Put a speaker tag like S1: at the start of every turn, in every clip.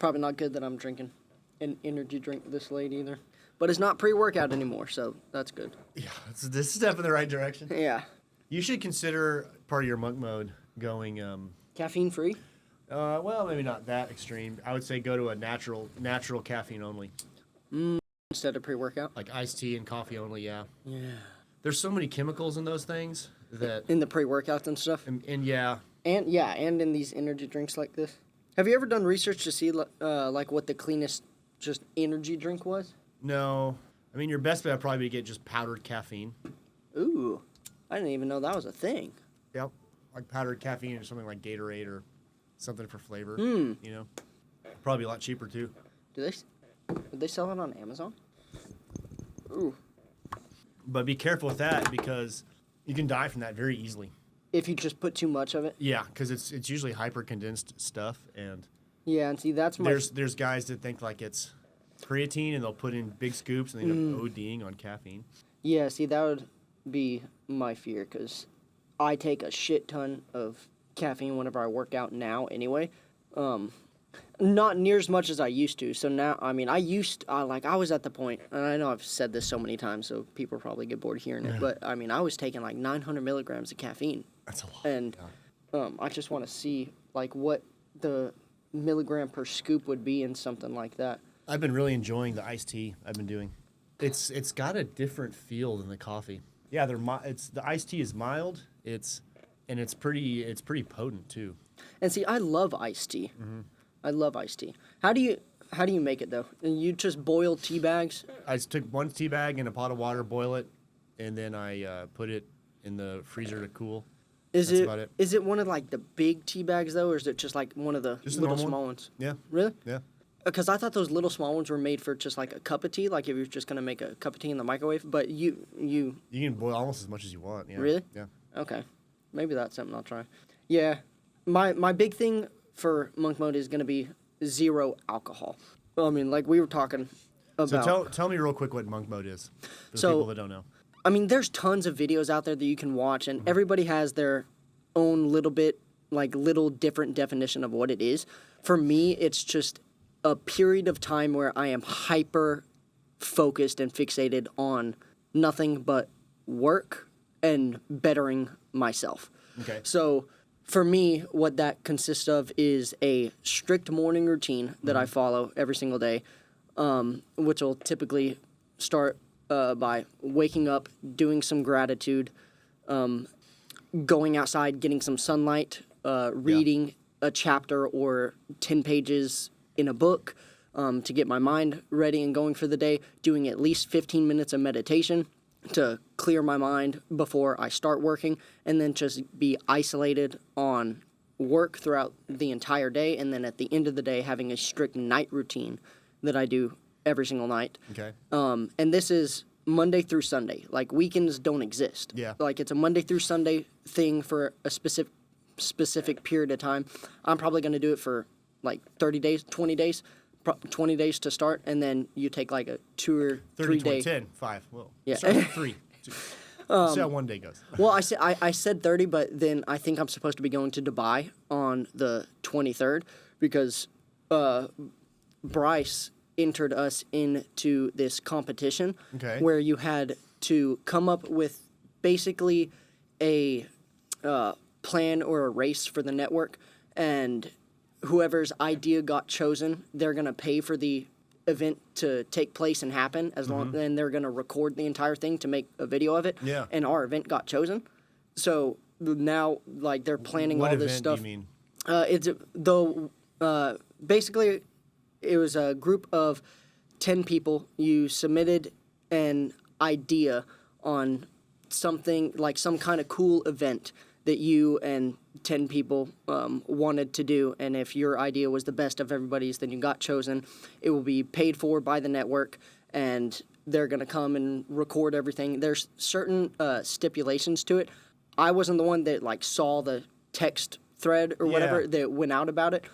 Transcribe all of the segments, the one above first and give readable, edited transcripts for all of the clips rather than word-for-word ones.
S1: probably not good that I'm drinking an energy drink this late either. But it's not pre-workout anymore, so that's good.
S2: Yeah, this is a step in the right direction.
S1: Yeah.
S2: You should consider part of your monk mode going.
S1: Caffeine free?
S2: Well, maybe not that extreme. I would say go to a natural caffeine only.
S1: Instead of pre-workout?
S2: Like iced tea and coffee only, yeah.
S1: Yeah.
S2: There's so many chemicals in those things that...
S1: In the pre-workouts and stuff?
S2: And yeah.
S1: And in these energy drinks like this. Have you ever done research to see like what the cleanest just energy drink was?
S2: No. I mean, your best bet would probably be to get just powdered caffeine.
S1: Ooh. I didn't even know that was a thing.
S2: Yep. Like powdered caffeine or something like Gatorade or something for flavor. You know? Probably a lot cheaper, too.
S1: Would they sell it on Amazon? Ooh.
S2: But be careful with that because you can die from that very easily.
S1: If you just put too much of it?
S2: Yeah, because it's usually hyper-condensed stuff. And
S1: yeah, and see, that's my...
S2: There's guys that think like it's creatine and they'll put in big scoops and they end up ODing on caffeine.
S1: Yeah, see, that would be my fear because I take a shit ton of caffeine whenever I work out now anyway. Not near as much as I used to. So now, I mean, I was at the point, and I know I've said this so many times, so people probably get bored hearing it, but I mean, I was taking like 900 milligrams of caffeine.
S2: That's a lot.
S1: And I just want to see like what the milligram per scoop would be in something like that.
S2: I've been really enjoying the iced tea I've been doing. It's got a different feel than the coffee. Yeah, the iced tea is mild. It's pretty potent too.
S1: And see, I love iced tea. I love iced tea. How do you make it though? You just boil tea bags?
S2: I just took one tea bag in a pot of water, boil it, and then I put it in the freezer to cool. That's about it.
S1: Is it one of like the big tea bags though, or is it just like one of the little small ones?
S2: Yeah.
S1: Really?
S2: Yeah.
S1: Because I thought those little small ones were made for just like a cup of tea, like if you're just gonna make a cup of tea in the microwave. But you
S2: can boil almost as much as you want. Yeah.
S1: Really?
S2: Yeah.
S1: Okay, maybe that's something I'll try. Yeah, my big thing for monk mode is gonna be zero alcohol. Well, I mean, like we were talking about.
S2: So tell me real quick what monk mode is for the people that don't know.
S1: I mean, there's tons of videos out there that you can watch, and everybody has their own little different definition of what it is. For me, it's just a period of time where I am hyper focused and fixated on nothing but work and bettering myself.
S2: Okay.
S1: So for me, what that consists of is a strict morning routine that I follow every single day, which will typically start by waking up, doing some gratitude, going outside, getting some sunlight, reading a chapter or 10 pages in a book to get my mind ready and going for the day, doing at least 15 minutes of meditation to clear my mind before I start working, and then just be isolated on work throughout the entire day, and then at the end of the day having a strict night routine that I do every single night.
S2: Okay.
S1: And this is Monday through Sunday. Like, weekends don't exist.
S2: Yeah.
S1: Like, it's a Monday through Sunday thing for a specific period of time. I'm probably going to do it for like 30 days, 20 days, 20 days to start, and then you take like a 2 or 3 day.
S2: 10, 5. Well,
S1: Yeah.
S2: sorry, 3. See how one day goes.
S1: Well, I said 30, but then I think I'm supposed to be going to Dubai on the 23rd because Bryce entered us into this competition where you had to come up with basically a plan or a race for the network, and whoever's idea got chosen, they're going to pay for the event to take place and happen as long, and they're going to record the entire thing to make a video of it.
S2: Yeah.
S1: And our event got chosen. So now, like, they're planning all this stuff.
S2: What event do you mean?
S1: Basically, it was a group of 10 people. You submitted an idea on something, like some kind of cool event that you and 10 people wanted to do, and if your idea was the best of everybody's, then you got chosen. It will be paid for by the network, and they're going to come and record everything. There's certain stipulations to it. I wasn't the one that like saw the text thread or whatever that went out about it.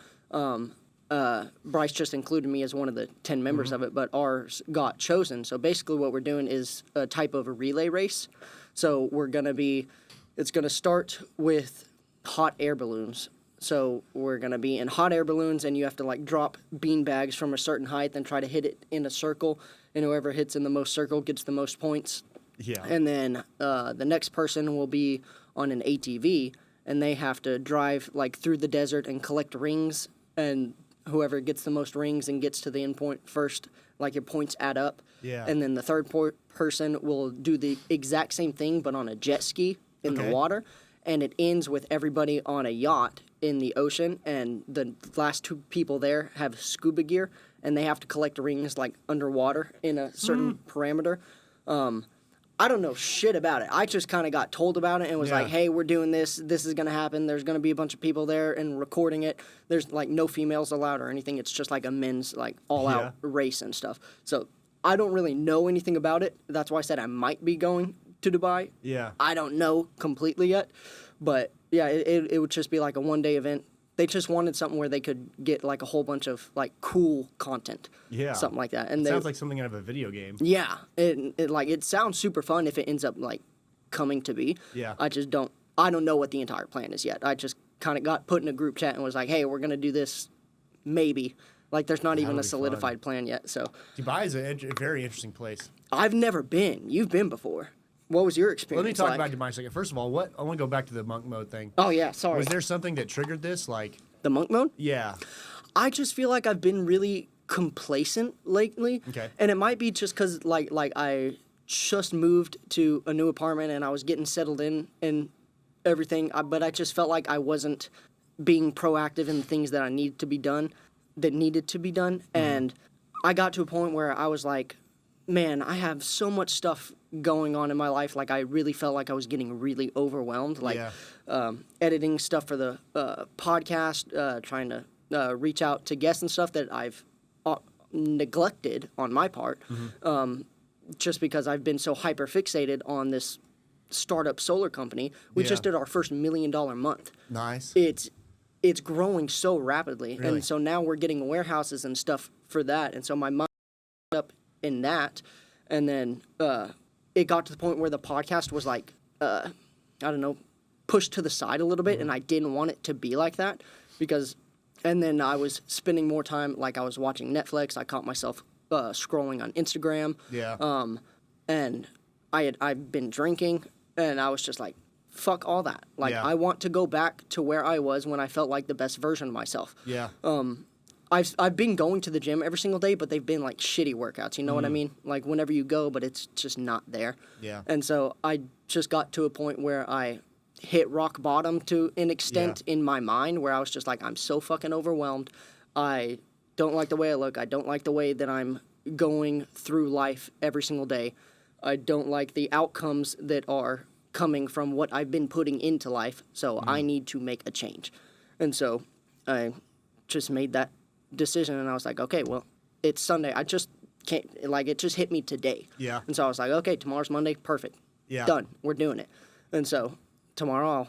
S1: Bryce just included me as one of the 10 members of it, but ours got chosen. So basically what we're doing is a type of a relay race. So it's going to start with hot air balloons. So we're going to be in hot air balloons, and you have to like drop bean bags from a certain height and try to hit it in a circle, and whoever hits in the most circle gets the most points.
S2: Yeah.
S1: And then the next person will be on an ATV, and they have to drive like through the desert and collect rings, and whoever gets the most rings and gets to the end point first, like your points add up.
S2: Yeah.
S1: And then the third person will do the exact same thing, but on a jet ski in the water. And it ends with everybody on a yacht in the ocean, and the last two people there have scuba gear, and they have to collect rings like underwater in a certain parameter. I don't know shit about it. I just kind of got told about it and was like, hey, we're doing this. This is going to happen. There's going to be a bunch of people there and recording it. There's like no females allowed or anything. It's just like a men's like all-out race and stuff. So I don't really know anything about it. That's why I said I might be going to Dubai.
S2: Yeah.
S1: I don't know completely yet. But yeah, it would just be like a one-day event. They just wanted something where they could get like a whole bunch of like cool content. Yeah. Something like that. And
S2: sounds like something out of a video game.
S1: Yeah. It sounds super fun if it ends up like coming to be.
S2: Yeah.
S1: I don't know what the entire plan is yet. I just kind of got put in a group chat and was like, hey, we're going to do this maybe. Like there's not even a solidified plan yet. So
S2: Dubai is a very interesting place.
S1: I've never been. You've been before. What was your experience?
S2: Let me talk about Dubai a second. First of all, I want to go back to the monk mode thing.
S1: Oh yeah, sorry.
S2: Was there something that triggered this? Like
S1: the monk mode?
S2: Yeah.
S1: I just feel like I've been really complacent lately.
S2: Okay.
S1: And it might be just because like I just moved to a new apartment and I was getting settled in and everything, but I just felt like I wasn't being proactive in the things that needed to be done. And I got to a point where I was like, man, I have so much stuff going on in my life. Like I really felt like I was getting really overwhelmed. Like editing stuff for the podcast, trying to reach out to guests and stuff that I've neglected on my part, just because I've been so hyper fixated on this startup solar company. We just did our first $1 million month.
S2: Nice.
S1: It's growing so rapidly,
S2: Really?
S1: and so now we're getting warehouses and stuff for that, and so my mind up in that, and then it got to the point where the podcast was like, I don't know, pushed to the side a little bit, and I didn't want it to be like that, and then I was spending more time, like I was watching Netflix, I caught myself scrolling on Instagram, and I've been drinking, and I was just like, fuck all that. Like, I want to go back to where I was when I felt like the best version of myself.
S2: Yeah.
S1: I've been going to the gym every single day, but they've been like shitty workouts. You know what I mean? Like whenever you go, but it's just not there.
S2: Yeah.
S1: And so I just got to a point where I hit rock bottom to an extent in my mind, where I was just like, I'm so fucking overwhelmed. I don't like the way I look. I don't like the way that I'm going through life every single day. I don't like the outcomes that are coming from what I've been putting into life, so I need to make a change. And so I just made that decision, and I was like, okay, well, it's Sunday. I just can't, like, it just hit me today.
S2: Yeah.
S1: And so I was like, okay, tomorrow's Monday, perfect.
S2: Yeah.
S1: Done. We're doing it. And so tomorrow I'll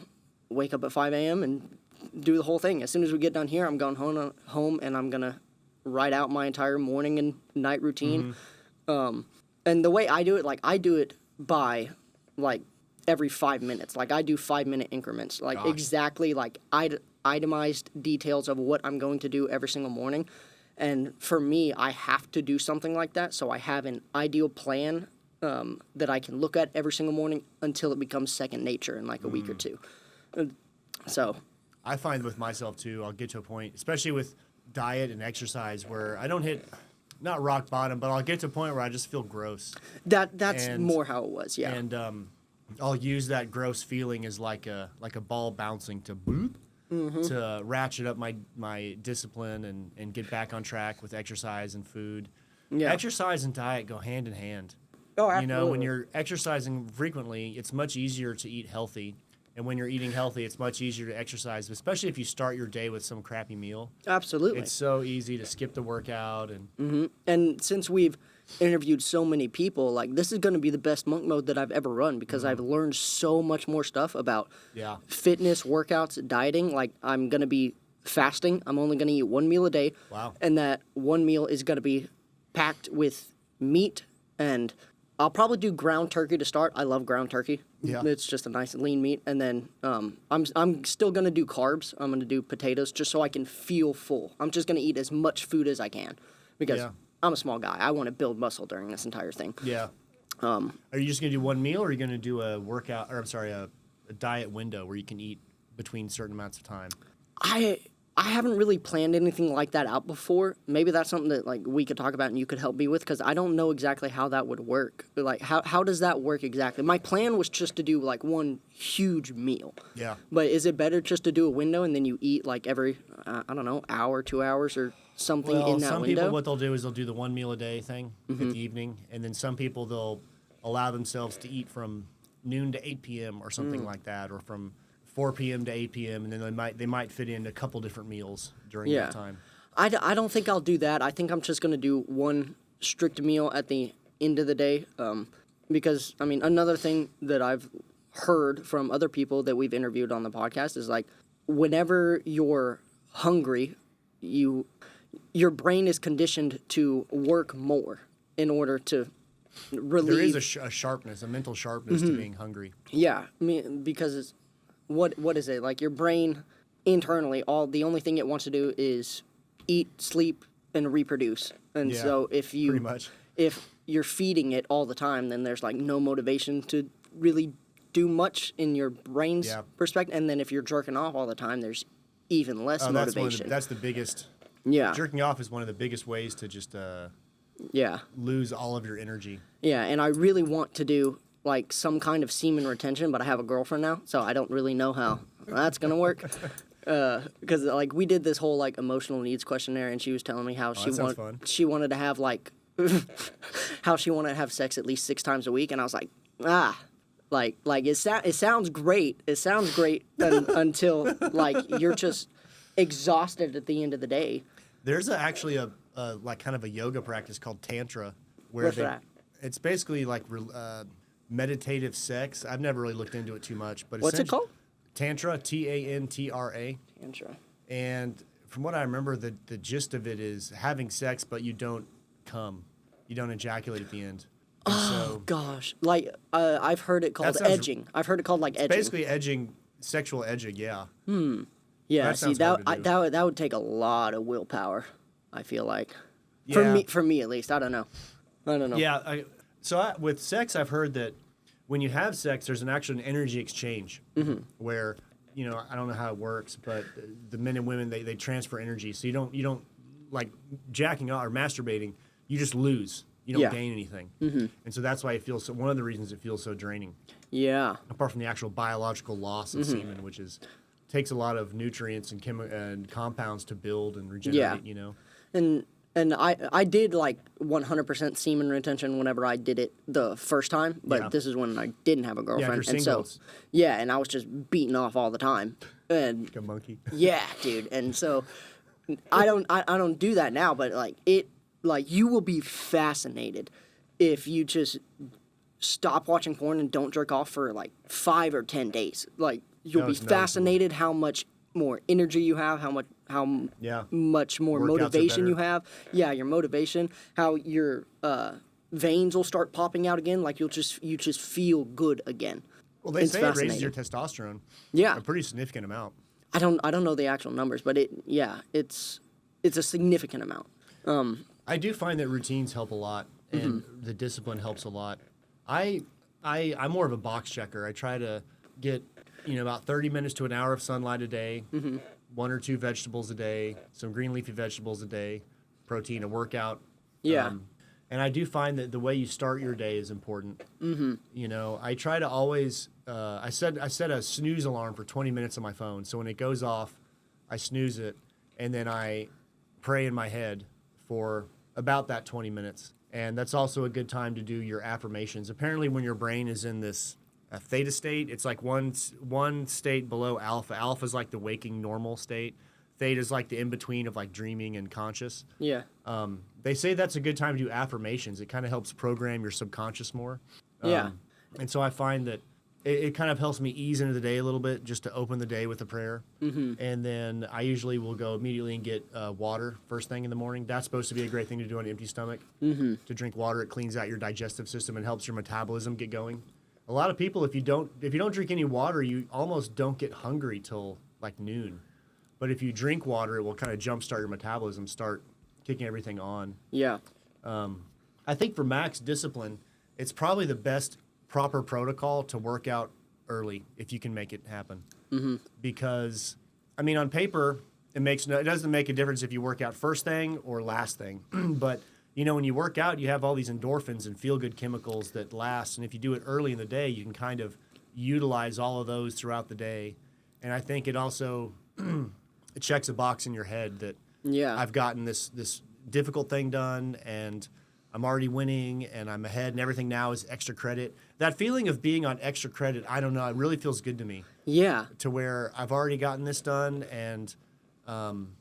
S1: wake up at 5 a.m. and do the whole thing. As soon as we get done here, I'm going home and I'm going to write out my entire morning and night routine. And the way I do it, like, I do it by, like, every 5 minutes. Like, I do 5-minute increments. Like, exactly, like, itemized details of what I'm going to do every single morning. And for me, I have to do something like that, so I have an ideal plan that I can look at every single morning until it becomes second nature in, like, a week or two. So
S2: I find with myself, too, I'll get to a point, especially with diet and exercise, where I don't hit, not rock bottom, but I'll get to a point where I just feel gross.
S1: That's more how it was, yeah.
S2: And I'll use that gross feeling as like a ball bouncing to boop, to ratchet up my discipline and get back on track with exercise and food. Yeah. Exercise and diet go hand in hand.
S1: Oh, absolutely.
S2: You know, when you're exercising frequently, it's much easier to eat healthy. And when you're eating healthy, it's much easier to exercise, especially if you start your day with some crappy meal.
S1: Absolutely.
S2: It's so easy to skip the workout.
S1: And since we've interviewed so many people, like, this is going to be the best monk mode that I've ever run, because I've learned so much more stuff about fitness, workouts, dieting. Like, I'm going to be fasting. I'm only going to eat one meal a day.
S2: Wow.
S1: And that one meal is going to be packed with meat and I'll probably do ground turkey to start. I love ground turkey.
S2: Yeah.
S1: It's just a nice lean meat. And then I'm still going to do carbs. I'm going to do potatoes just so I can feel full. I'm just going to eat as much food as I can because
S2: Yeah.
S1: I'm a small guy. I want to build muscle during this entire thing.
S2: Yeah. Are you just going to do one meal, or are you going to do a workout, or I'm sorry, a diet window where you can eat between certain amounts of time?
S1: I haven't really planned anything like that out before. Maybe that's something that like we could talk about and you could help me with because I don't know exactly how that would work. Like how does that work exactly? My plan was just to do like one huge meal.
S2: Yeah.
S1: But is it better just to do a window and then you eat like every I don't know, hour, 2 hours or something in that
S2: some
S1: window?
S2: people, what they'll do is they'll do the one meal a day thing at the evening, and then some people they'll allow themselves to eat from noon to 8 p.m. or something like that, or from 4 p.m. to 8 p.m. and then they might fit in a couple different meals during that time.
S1: I don't think I'll do that. I think I'm just going to do one strict meal at the end of the day because, I mean, another thing that I've heard from other people that we've interviewed on the podcast is, like, whenever you're hungry, your brain is conditioned to work more in order to relieve...
S2: There is a sharpness, a mental sharpness to being hungry.
S1: Yeah, I mean, because it's... What is it? Like, your brain internally, the only thing it wants to do is eat, sleep, and reproduce. And
S2: Yeah,
S1: so
S2: pretty much.
S1: if you're feeding it all the time, then there's like no motivation to really do much in your brain's perspective. And then if you're jerking off all the time, there's even less motivation.
S2: That's the biggest.
S1: Yeah.
S2: Jerking off is one of the biggest ways to just
S1: Yeah.
S2: lose all of your energy.
S1: Yeah, and I really want to do like some kind of semen retention, but I have a girlfriend now, so I don't really know how that's gonna work. Because like we did this whole like emotional needs questionnaire, and she was telling me how she wanted to have like how she wanted to have sex at least 6 times a week, and I was like, like it sounds great. It sounds great until like you're just exhausted at the end of the day.
S2: There's actually a like kind of a yoga practice called Tantra, where
S1: What's that?
S2: It's basically like meditative sex. I've never really looked into it too much, but
S1: What's it called?
S2: Tantra, Tantra.
S1: Tantra.
S2: And from what I remember, the gist of it is having sex, but you don't come, you don't ejaculate at the end. And
S1: Oh gosh, like I've heard it called edging. I've heard it called like edging.
S2: Basically, edging, sexual edging. Yeah.
S1: Yeah,
S2: That
S1: see
S2: sounds hard to do.
S1: that would take a lot of willpower. I feel like,
S2: Yeah.
S1: for me at least. I don't know.
S2: Yeah. With sex, I've heard that when you have sex, there's an energy exchange where, I don't know how it works, but the men and women, they transfer energy. So you don't like jacking off or masturbating, you just lose. You don't gain anything. And so that's why it feels one of the reasons it feels so draining.
S1: Yeah.
S2: Apart from the actual biological loss of semen, which takes a lot of nutrients and compounds to build and regenerate,
S1: And I did like 100% semen retention whenever I did it the first time, but this is when I didn't have a girlfriend,
S2: you're
S1: and so
S2: singles.
S1: and I was just beating off all the time, and
S2: Like a monkey.
S1: yeah, dude, and so I don't do that now, but like you will be fascinated if you just stop watching porn and don't jerk off for like 5 or 10 days. Like you'll be fascinated how much more energy you have, how much more
S2: Workouts
S1: motivation
S2: are
S1: you
S2: better.
S1: have. Yeah, your motivation, how your veins will start popping out again. Like you just feel good again.
S2: Well, they
S1: It's
S2: say it raises
S1: fascinating.
S2: your testosterone.
S1: Yeah.
S2: A pretty significant amount.
S1: I don't know the actual numbers, but it's a significant amount.
S2: I do find that routines help a lot, and the discipline helps a lot. I'm more of a box checker. I try to get about 30 minutes to an hour of sunlight a day, 1 or 2 vegetables a day, some green leafy vegetables a day, protein, a workout.
S1: Yeah.
S2: And I do find that the way you start your day is important. I try to always I set a snooze alarm for 20 minutes on my phone. So when it goes off, I snooze it, and then I pray in my head for about that 20 minutes. And that's also a good time to do your affirmations. Apparently, when your brain is in this theta state, it's like one state below alpha. Alpha is like the waking normal state. Theta is like the in-between of like dreaming and conscious.
S1: Yeah.
S2: They say that's a good time to do affirmations. It kind of helps program your subconscious more.
S1: Yeah.
S2: And so I find that it kind of helps me ease into the day a little bit, just to open the day with a prayer. And then I usually will go immediately and get water first thing in the morning. That's supposed to be a great thing to do on an empty stomach. To drink water, it cleans out your digestive system and helps your metabolism get going. A lot of people, if you don't drink any water, you almost don't get hungry till like noon. But if you drink water, it will kind of jumpstart your metabolism, start kicking everything on.
S1: Yeah.
S2: I think for max discipline, it's probably the best proper protocol to work out early if you can make it happen. Because, I mean, on paper, it doesn't make a difference if you work out first thing or last thing. But, you know, when you work out, you have all these endorphins and feel-good chemicals that last. And if you do it early in the day, you can kind of utilize all of those throughout the day. And I think it also it checks a box in your head that I've gotten this difficult thing done, and I'm already winning, and I'm ahead, and everything now is extra credit. That feeling of being on extra credit, I don't know, it really feels good to me.
S1: Yeah.
S2: To where I've already gotten this done, and I'm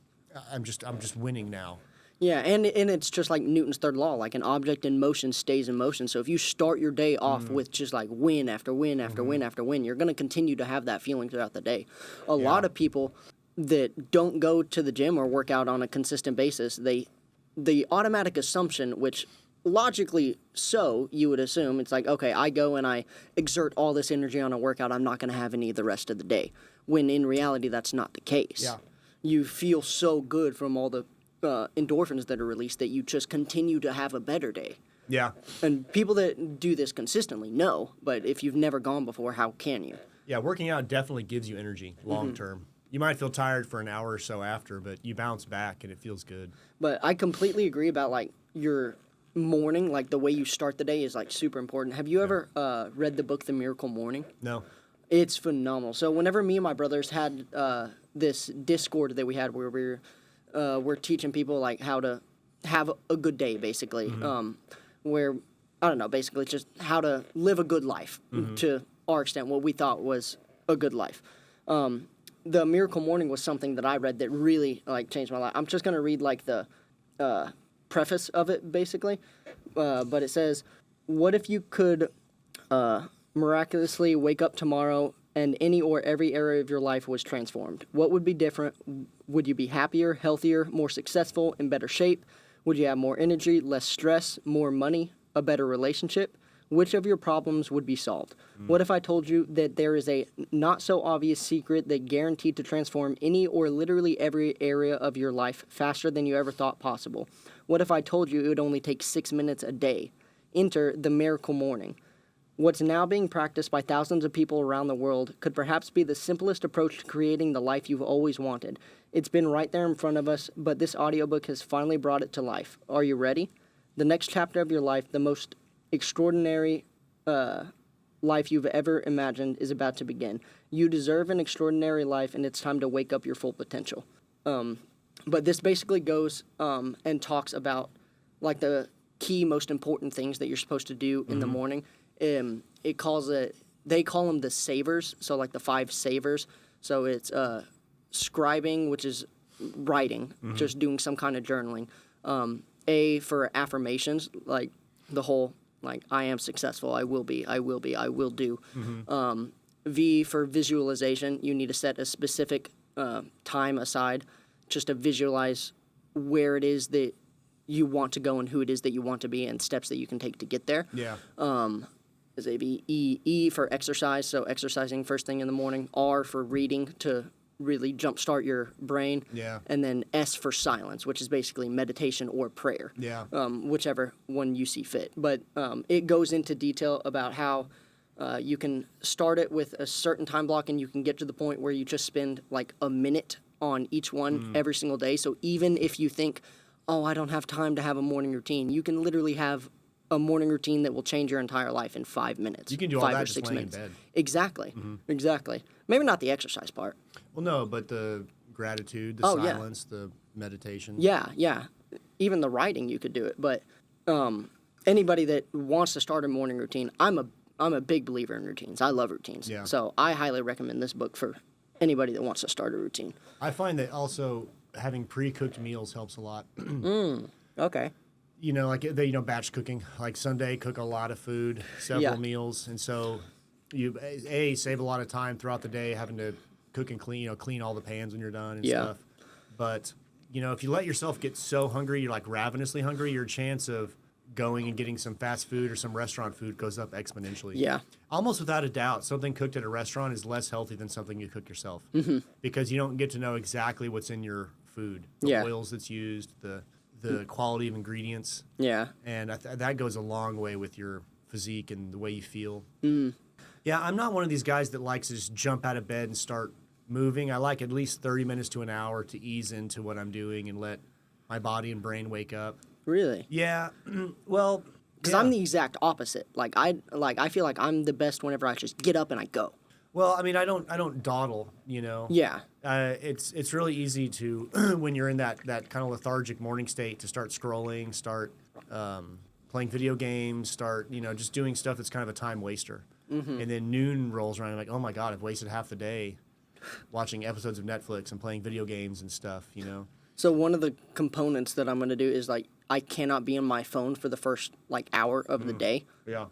S2: just winning now.
S1: Yeah, and it's just like Newton's third law, like an object in motion stays in motion. So if you start your day off with just like win after win after win after win, you're going to continue to have that feeling throughout the day. A lot of people that don't go to the gym or work out on a consistent basis, the automatic assumption, which logically so you would assume, it's like, okay, I go and I exert all this energy on a workout, I'm not going to have any the rest of the day. When in reality, that's not the case.
S2: Yeah.
S1: You feel so good from all the endorphins that are released that you just continue to have a better day.
S2: Yeah.
S1: And people that do this consistently know, but if you've never gone before, how can you?
S2: Yeah, working out definitely gives you energy long term. You might feel tired for an hour or so after, but you bounce back and it feels good. But
S1: I completely agree about like your morning, like the way you start the day is like super important. Have you ever read the book The Miracle Morning?
S2: No.
S1: It's phenomenal. So whenever me and my brothers had this Discord that we had where we're teaching people like how to have a good day, basically, where, I don't know, basically just how to live a good life to our extent, what we thought was a good life. The Miracle Morning was something that I read that really like changed my life. I'm just going to read like the preface of it, basically. But it says, what if you could miraculously wake up tomorrow and any or every area of your life was transformed? What would be different? Would you be happier, healthier, more successful, in better shape? Would you have more energy, less stress, more money, a better relationship? Which of your problems would be solved? What if I told you that there is a not-so-obvious secret that guaranteed to transform any or literally every area of your life faster than you ever thought possible? What if I told you it would only take 6 minutes a day? Enter the Miracle Morning. What's now being practiced by thousands of people around the world could perhaps be the simplest approach to creating the life you've always wanted. It's been right there in front of us, but this audiobook has finally brought it to life. Are you ready? The next chapter of your life, the most extraordinary life you've ever imagined, is about to begin. You deserve an extraordinary life, and it's time to wake up your full potential. But this basically goes and talks about like the key, most important things that you're supposed to do in the morning. They call them the savers, so like the 5 savers. So it's scribing, which is writing, just doing some kind of journaling. A for affirmations, like the whole, like, I am successful, I will be, I will be, I will do. V for visualization, you need to set a specific time aside just to visualize where it is that you want to go and who it is that you want to be and steps that you can take to get there.
S2: Yeah.
S1: Is E for exercise, so exercising first thing in the morning. R for reading to really jumpstart your brain.
S2: Yeah.
S1: And then S for silence, which is basically meditation or prayer.
S2: Yeah.
S1: Whichever one you see fit. But it goes into detail about how you can start it with a certain time block and you can get to the point where you just spend like a minute on each one every single day. So even if you think, oh, I don't have time to have a morning routine, you can literally have a morning routine that will change your entire life in 5 minutes.
S2: You can do all that just laying in bed.
S1: Exactly. Exactly. Maybe not the exercise part.
S2: Well, no, but the gratitude, the silence, the meditation.
S1: Yeah. Even the writing, you could do it. But anybody that wants to start a morning routine, I'm a big believer in routines. I love routines.
S2: Yeah.
S1: So I highly recommend this book for anybody that wants to start a routine.
S2: I find that also having pre-cooked meals helps a lot.
S1: Okay.
S2: You know, like batch cooking. Like Sunday, cook a lot of food, several meals, and so you save a lot of time throughout the day having to cook and clean all the pans when you're done and
S1: Yeah.
S2: stuff. But if you let yourself get so hungry, you're like ravenously hungry, your chance of going and getting some fast food or some restaurant food goes up exponentially.
S1: Yeah.
S2: Almost without a doubt, something cooked at a restaurant is less healthy than something you cook yourself because you don't get to know exactly what's in your food, the oils that's used, the quality of ingredients.
S1: Yeah.
S2: And that goes a long way with your physique and the way you feel. Yeah, I'm not one of these guys that likes to just jump out of bed and start moving. I like at least 30 minutes to an hour to ease into what I'm doing and let my body and brain wake up.
S1: Really?
S2: Yeah. Well,
S1: Because I'm the exact opposite. I feel like I'm the best whenever I just get up and I go.
S2: Well, I mean, I don't dawdle,
S1: Yeah.
S2: It's really easy to when you're in that kind of lethargic morning state to start scrolling, start playing video games, start just doing stuff that's kind of a time waster. And then noon rolls around and I'm like, oh my God, I've wasted half the day watching episodes of Netflix and playing video games and stuff.
S1: So one of the components that I'm going to do is I cannot be on my phone for the first hour of the day.
S2: Yeah.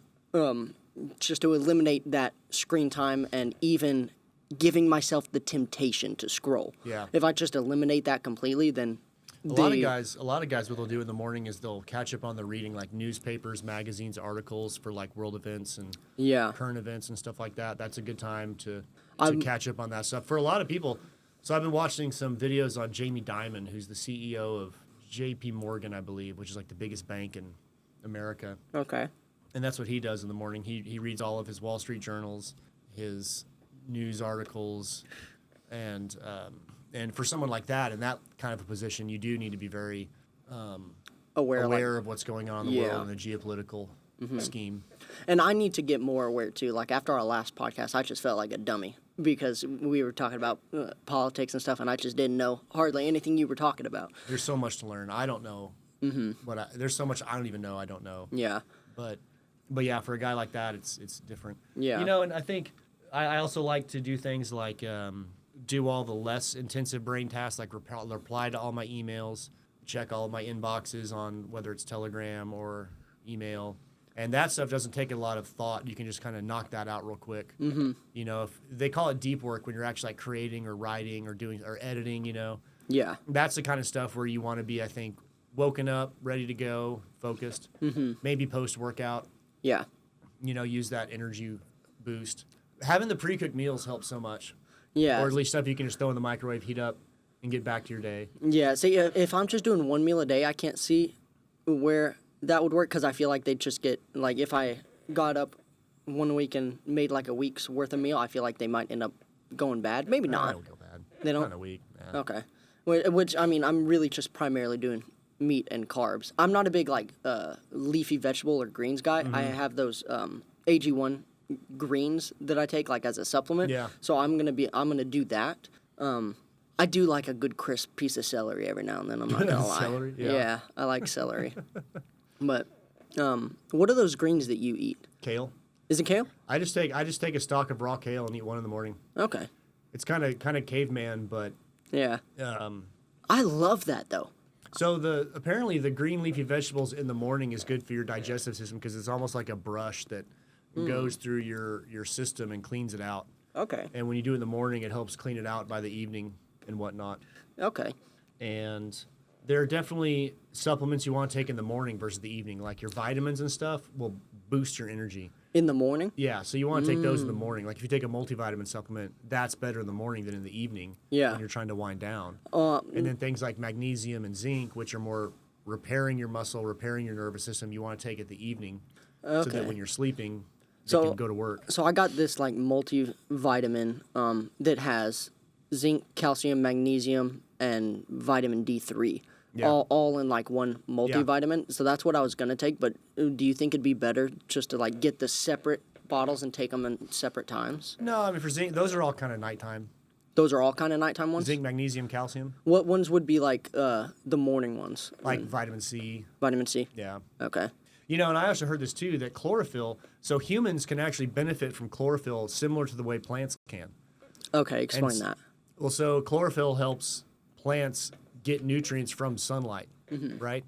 S1: Just to eliminate that screen time and even giving myself the temptation to scroll.
S2: Yeah.
S1: If I just eliminate that completely, then
S2: A lot of guys, what they'll do in the morning is they'll catch up on the reading, like newspapers, magazines, articles for like world events and current events and stuff like that. That's a good time to catch up on that stuff. For a lot of people, so I've been watching some videos on Jamie Dimon, who's the CEO of J.P. Morgan, I believe, which is like the biggest bank in America.
S1: Okay.
S2: And that's what he does in the morning. He reads all of his Wall Street journals, his news articles, and for someone like that in that kind of a position, you do need to be very aware of what's going on in the world and the geopolitical scheme.
S1: And I need to get more aware too. Like after our last podcast, I just felt like a dummy because we were talking about politics and stuff, and I just didn't know hardly anything you were talking about.
S2: There's so much to learn. I don't know. There's so much I don't even know. I don't know.
S1: Yeah.
S2: But yeah, for a guy like that, it's different.
S1: Yeah.
S2: And I think I also like to do things like do all the less intensive brain tasks, like reply to all my emails, check all of my inboxes on whether it's Telegram or email. And that stuff doesn't take a lot of thought. You can just kind of knock that out real quick. If they call it deep work when you're actually like creating or writing or doing or editing,
S1: Yeah.
S2: That's the kind of stuff where you want to be, I think, woken up, ready to go, focused, maybe post-workout.
S1: Yeah.
S2: Use that energy boost. Having the pre-cooked meals helps so much.
S1: Yeah.
S2: Or at least stuff you can just throw in the microwave, heat up, and get back to your day.
S1: Yeah. See, if I'm just doing one meal a day, I can't see where that would work because I feel like they'd just get, like, if I got up one week and made like a week's worth of meal, I feel like they might end up going bad. Maybe
S2: They
S1: not.
S2: don't go bad.
S1: They don't?
S2: Not in a week. Nah.
S1: Okay. Which, I mean, I'm really just primarily doing meat and carbs. I'm not a big, leafy vegetable or greens guy. I have those AG1 greens that I take, as a supplement.
S2: Yeah.
S1: So I'm gonna do that. I do like a good crisp piece of celery every now and then, I'm not gonna lie.
S2: Celery? Yeah.
S1: Yeah, I like celery. But, what are those greens that you eat?
S2: Kale.
S1: Is it kale?
S2: I just take a stalk of raw kale and eat one in the morning.
S1: Okay.
S2: It's kind of caveman, but
S1: Yeah. I love that, though.
S2: so apparently the green leafy vegetables in the morning is good for your digestive system because it's almost like a brush that goes through your system and cleans it out.
S1: Okay.
S2: And when you do it in the morning, it helps clean it out by the evening and whatnot.
S1: Okay.
S2: And there are definitely supplements you want to take in the morning versus the evening. Like your vitamins and stuff will boost your energy.
S1: In the morning?
S2: Yeah, so you want to take those in the morning. Like if you take a multivitamin supplement, that's better in the morning than in the evening
S1: Yeah.
S2: when you're trying to wind down. And then things like magnesium and zinc, which are more repairing your muscle, repairing your nervous system, you want to take at the evening so that when you're sleeping, you can go to work.
S1: So I got this multivitamin that has zinc, calcium, magnesium, and vitamin D3.
S2: Yeah.
S1: All in one multivitamin. So that's what I was gonna take. But do you think it'd be better just to get the separate bottles and take them in separate times?
S2: No, I mean for zinc, those are all kind of nighttime.
S1: Those are all kind of nighttime ones.
S2: Zinc, magnesium, calcium.
S1: What ones would be the morning ones?
S2: Like vitamin C.
S1: Vitamin C.
S2: Yeah.
S1: Okay.
S2: And I also heard this too, that chlorophyll, so humans can actually benefit from chlorophyll similar to the way plants can.
S1: Okay, explain that.
S2: Well, so chlorophyll helps plants get nutrients from sunlight, right?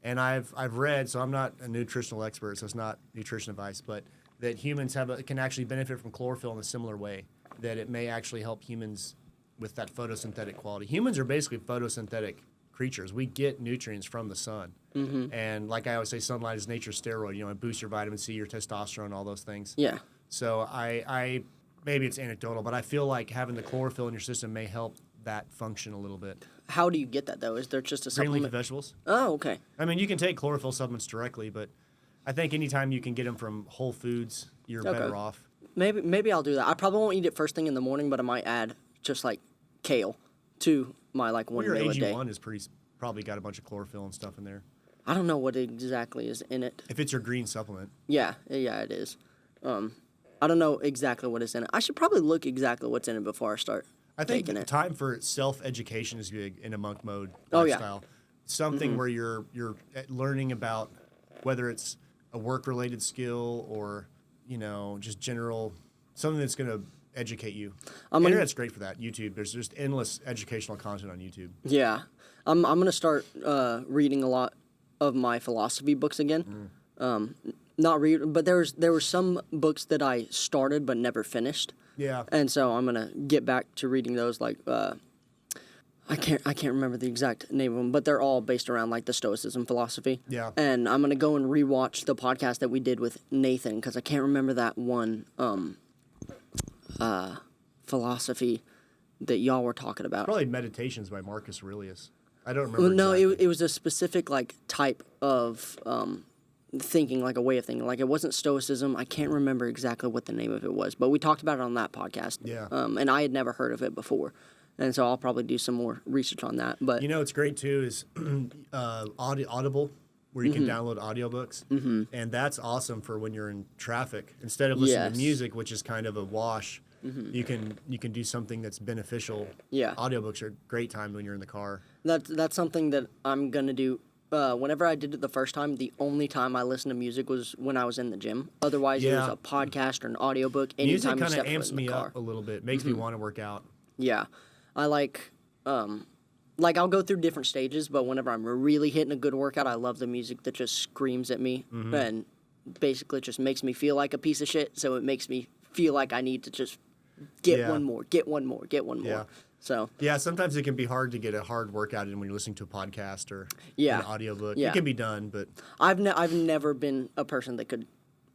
S2: And I've read, so I'm not a nutritional expert, so it's not nutrition advice, but that humans can actually benefit from chlorophyll in a similar way, that it may actually help humans with that photosynthetic quality. Humans are basically photosynthetic creatures. We get nutrients from the sun. And like I always say, sunlight is nature's steroid. It boosts your vitamin C, your testosterone, all those things.
S1: Yeah.
S2: So I maybe it's anecdotal, but I feel like having the chlorophyll in your system may help that function a little bit.
S1: How do you get that, though? Is there just a
S2: Green leafy
S1: supplement?
S2: vegetables.
S1: Oh, okay.
S2: I mean, you can take chlorophyll supplements directly, but I think anytime you can get them from Whole Foods, you're better off.
S1: Maybe I'll do that. I probably won't eat it first thing in the morning, but I might add just like kale to my like one
S2: Your
S1: meal a day.
S2: AG1 is probably got a bunch of chlorophyll and stuff in there.
S1: I don't know what exactly is in it.
S2: If it's your green supplement.
S1: Yeah, it is. I don't know exactly what is in it. I should probably look exactly what's in it before I start
S2: I think
S1: taking it.
S2: time for self-education is big in a monk mode
S1: Oh, yeah.
S2: lifestyle. Something where you're learning about whether it's a work-related skill or just general something that's going to educate you. Internet's great for that. YouTube, there's just endless educational content on YouTube.
S1: Yeah, I'm gonna start reading a lot of my philosophy books again. Not read, but there were some books that I started but never finished.
S2: Yeah.
S1: And so I'm gonna get back to reading those. Like I can't remember the exact name of them, but they're all based around like the Stoicism philosophy.
S2: Yeah.
S1: And I'm gonna go and rewatch the podcast that we did with Nathan because I can't remember that one philosophy that y'all were talking about.
S2: Probably Meditations by Marcus Aurelius. I don't remember.
S1: Well, no,
S2: exactly.
S1: it was a specific like type of thinking, like a way of thinking. Like it wasn't Stoicism. I can't remember exactly what the name of it was, but we talked about it on that podcast.
S2: Yeah.
S1: And I had never heard of it before, and so I'll probably do some more research on that. But
S2: It's great too is Audible, where you can download audiobooks, and that's awesome for when you're in traffic. Instead of listening to music, which is kind of a wash, you can do something that's beneficial.
S1: Yeah.
S2: Audiobooks are a great time when you're in the car.
S1: that's something that I'm gonna do. Whenever I did it the first time, the only time I listened to music was when I was in the gym. Otherwise, it was
S2: Yeah.
S1: a podcast or an audiobook.
S2: Music
S1: Anytime you
S2: kind of
S1: step foot
S2: amps
S1: in the
S2: me
S1: car.
S2: up a little bit, makes me want to work out.
S1: Yeah, I like I'll go through different stages, but whenever I'm really hitting a good workout, I love the music that just screams at me and basically just makes me feel like a piece of shit. So it makes me feel like I need to just get
S2: Yeah.
S1: one more, get one more, get one more.
S2: Yeah.
S1: So
S2: Yeah, sometimes it can be hard to get a hard workout in when you're listening to a podcast or
S1: Yeah.
S2: an audiobook.
S1: Yeah.
S2: It can be done, but
S1: I've never been a person that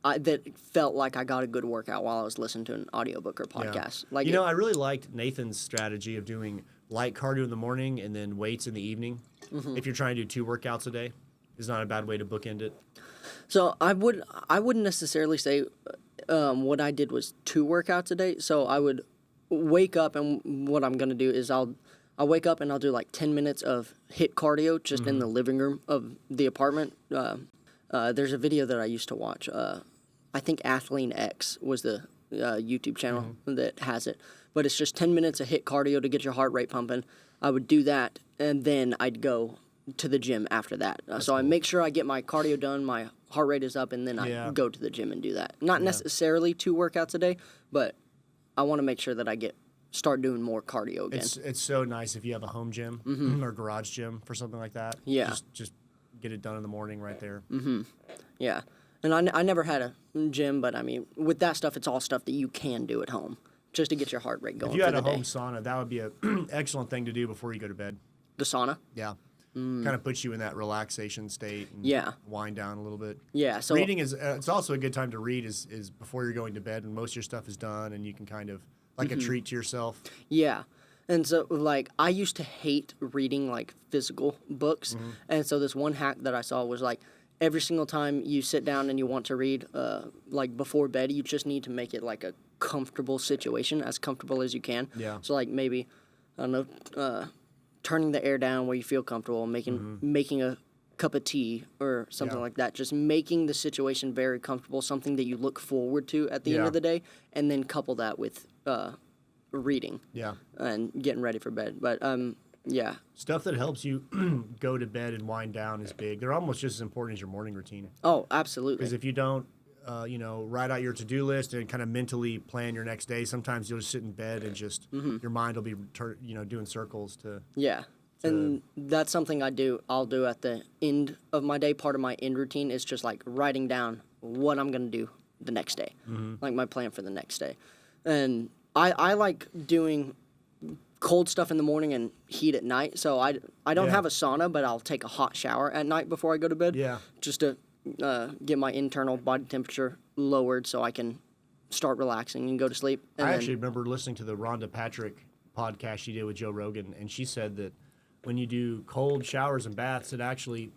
S1: that felt like I got a good workout while I was listening to an audiobook or podcast. Like
S2: I really liked Nathan's strategy of doing light cardio in the morning and then weights in the evening. If you're trying to do 2 workouts a day, is not a bad way to bookend it.
S1: So I wouldn't necessarily say what I did was 2 workouts a day. So I would wake up, and what I'm gonna do is I'll wake up and I'll do like 10 minutes of HIIT cardio just in the living room of the apartment. There's a video that I used to watch. I think Athlean X was the YouTube channel that has it. But it's just 10 minutes of HIIT cardio to get your heart rate pumping. I would do that, and then I'd go to the gym after that. So I make sure I get my cardio done, my heart rate is up, and then I go to the gym and do that. Not necessarily 2 workouts a day, but I want to make sure that I start doing more cardio again.
S2: It's so nice if you have a home gym or garage gym for something like that.
S1: Yeah.
S2: Just get it done in the morning right there.
S1: Yeah. And I never had a gym, but I mean, with that stuff, it's all stuff that you can do at home just to get your heart rate going
S2: If you
S1: for
S2: had
S1: the
S2: a
S1: day.
S2: home sauna, that would be an excellent thing to do before you go to bed.
S1: The sauna?
S2: Yeah. Kind of puts you in that relaxation state and
S1: Yeah.
S2: wind down a little bit.
S1: Yeah. So
S2: Reading is it's also a good time to read is before you're going to bed when most of your stuff is done and you can kind of like a treat to yourself.
S1: Yeah. And so, like, I used to hate reading, like, physical books. And so this one hack that I saw was, like, every single time you sit down and you want to read, like, before bed, you just need to make it, like, a comfortable situation, as comfortable as you can.
S2: Yeah.
S1: So, like, maybe, I don't know, turning the air down where you feel comfortable, making a cup of tea or something like that. Just making the situation very comfortable, something that you look forward to at the end of the day, and then couple that with reading.
S2: Yeah.
S1: And getting ready for bed. But yeah.
S2: Stuff that helps you go to bed and wind down is big. They're almost just as important as your morning routine.
S1: Oh, absolutely.
S2: Because if you don't, write out your to-do list and kind of mentally plan your next day, sometimes you'll just sit in bed and just your mind will be, doing circles to.
S1: Yeah. And that's something I'll do at the end of my day. Part of my end routine is just like writing down what I'm going to do the next day, like my plan for the next day. And I like doing cold stuff in the morning and heat at night. So I don't have a sauna, but I'll take a hot shower at night before I go to bed.
S2: Yeah.
S1: Just to get my internal body temperature lowered so I can start relaxing and go to sleep. And
S2: I actually remember listening to the Rhonda Patrick podcast she did with Joe Rogan, and she said that when you do cold showers and baths, it actually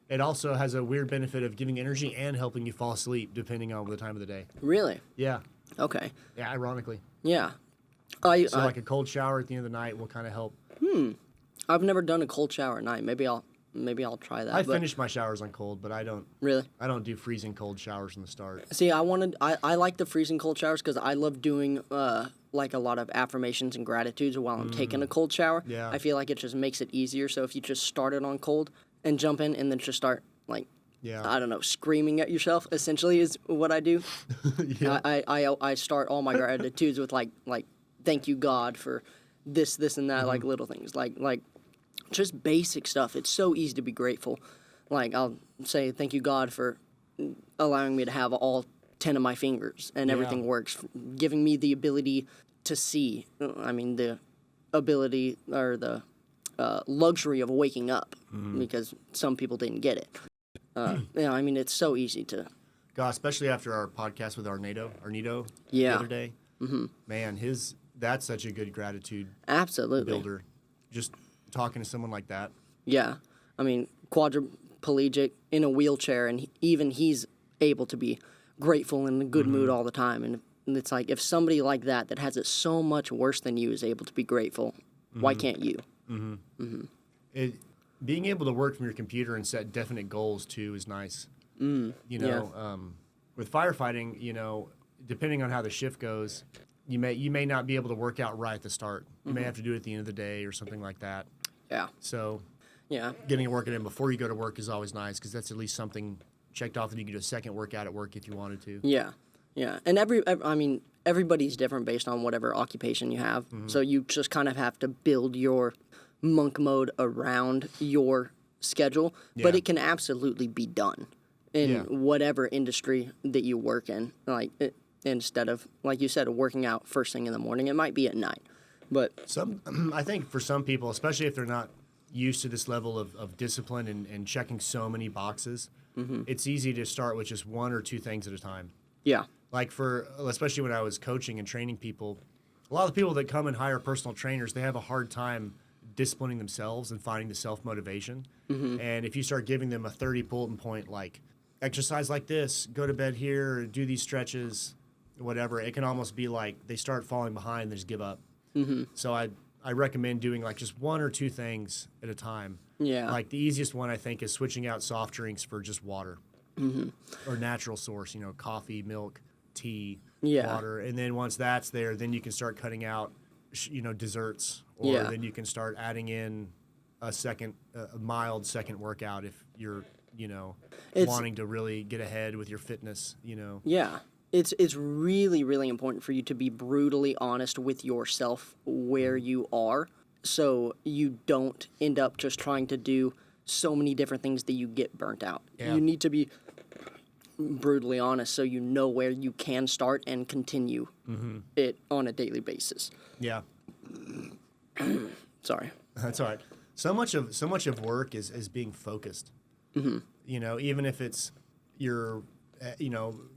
S2: it also has a weird benefit of giving energy and helping you fall asleep depending on the time of the day.
S1: Really?
S2: Yeah.
S1: Okay.
S2: Yeah, ironically.
S1: Yeah.
S2: So like a cold shower at the end of the night will kind of help.
S1: I've never done a cold shower at night. Maybe I'll try that.
S2: I finish my showers on cold, but I don't
S1: Really?
S2: do freezing cold showers from the start.
S1: See, I like the freezing cold showers because I love doing like a lot of affirmations and gratitudes while I'm taking a cold shower.
S2: Yeah.
S1: I feel like it just makes it easier. So if you just start it on cold and jump in and then just start like, I don't know, screaming at yourself essentially is what I do.
S2: Yeah.
S1: I start all my gratitudes with like thank you God for this and that, like little things like just basic stuff. It's so easy to be grateful. Like I'll say thank you God for allowing me to have all 10 of my fingers and everything works, giving me the ability to see. I mean the ability or the luxury of waking up because some people didn't get it. I mean it's so easy to.
S2: God, especially after our podcast with Arnito the other day. Man, that's such a good gratitude
S1: Absolutely.
S2: builder. Just talking to someone like that.
S1: Yeah. I mean, quadriplegic in a wheelchair, and even he's able to be grateful and in a good mood all the time. And it's like, if somebody like that has it so much worse than you is able to be grateful, why can't you?
S2: Being able to work from your computer and set definite goals, too, is nice. With firefighting, depending on how the shift goes, you may not be able to work out right at the start. You may have to do it at the end of the day or something like that.
S1: Yeah.
S2: So
S1: Yeah.
S2: getting a workout in before you go to work is always nice because that's at least something checked off that you can do a second workout at work if you wanted to.
S1: Yeah. Yeah. And I mean, everybody's different based on whatever occupation you have. So you just kind of have to build your monk mode around your schedule, but it can absolutely be done in whatever industry that you work in. Instead of, like you said, working out first thing in the morning, it might be at night. But
S2: I think for some people, especially if they're not used to this level of discipline and checking so many boxes, it's easy to start with just one or two things at a time.
S1: yeah.
S2: Like especially when I was coaching and training people, a lot of the people that come and hire personal trainers, they have a hard time disciplining themselves and finding the self-motivation. And if you start giving them a 30 bullet point, like exercise like this, go to bed here, do these stretches, whatever, it can almost be like they start falling behind and they just give up. So I recommend doing like just one or two things at a time.
S1: Yeah.
S2: Like the easiest one I think is switching out soft drinks for just water or natural source, coffee, milk, tea, water. And then once that's there, then you can start cutting out, desserts, or then you can start adding in a mild second workout if you're, wanting to really get ahead with your fitness,
S1: Yeah. It's really, really important for you to be brutally honest with yourself where you are so you don't end up just trying to do so many different things that you get burnt out.
S2: Yeah.
S1: You need to be brutally honest so you know where you can start and continue it on a daily basis.
S2: Yeah.
S1: Sorry.
S2: That's all right. So much of work is being focused. Even if it's you're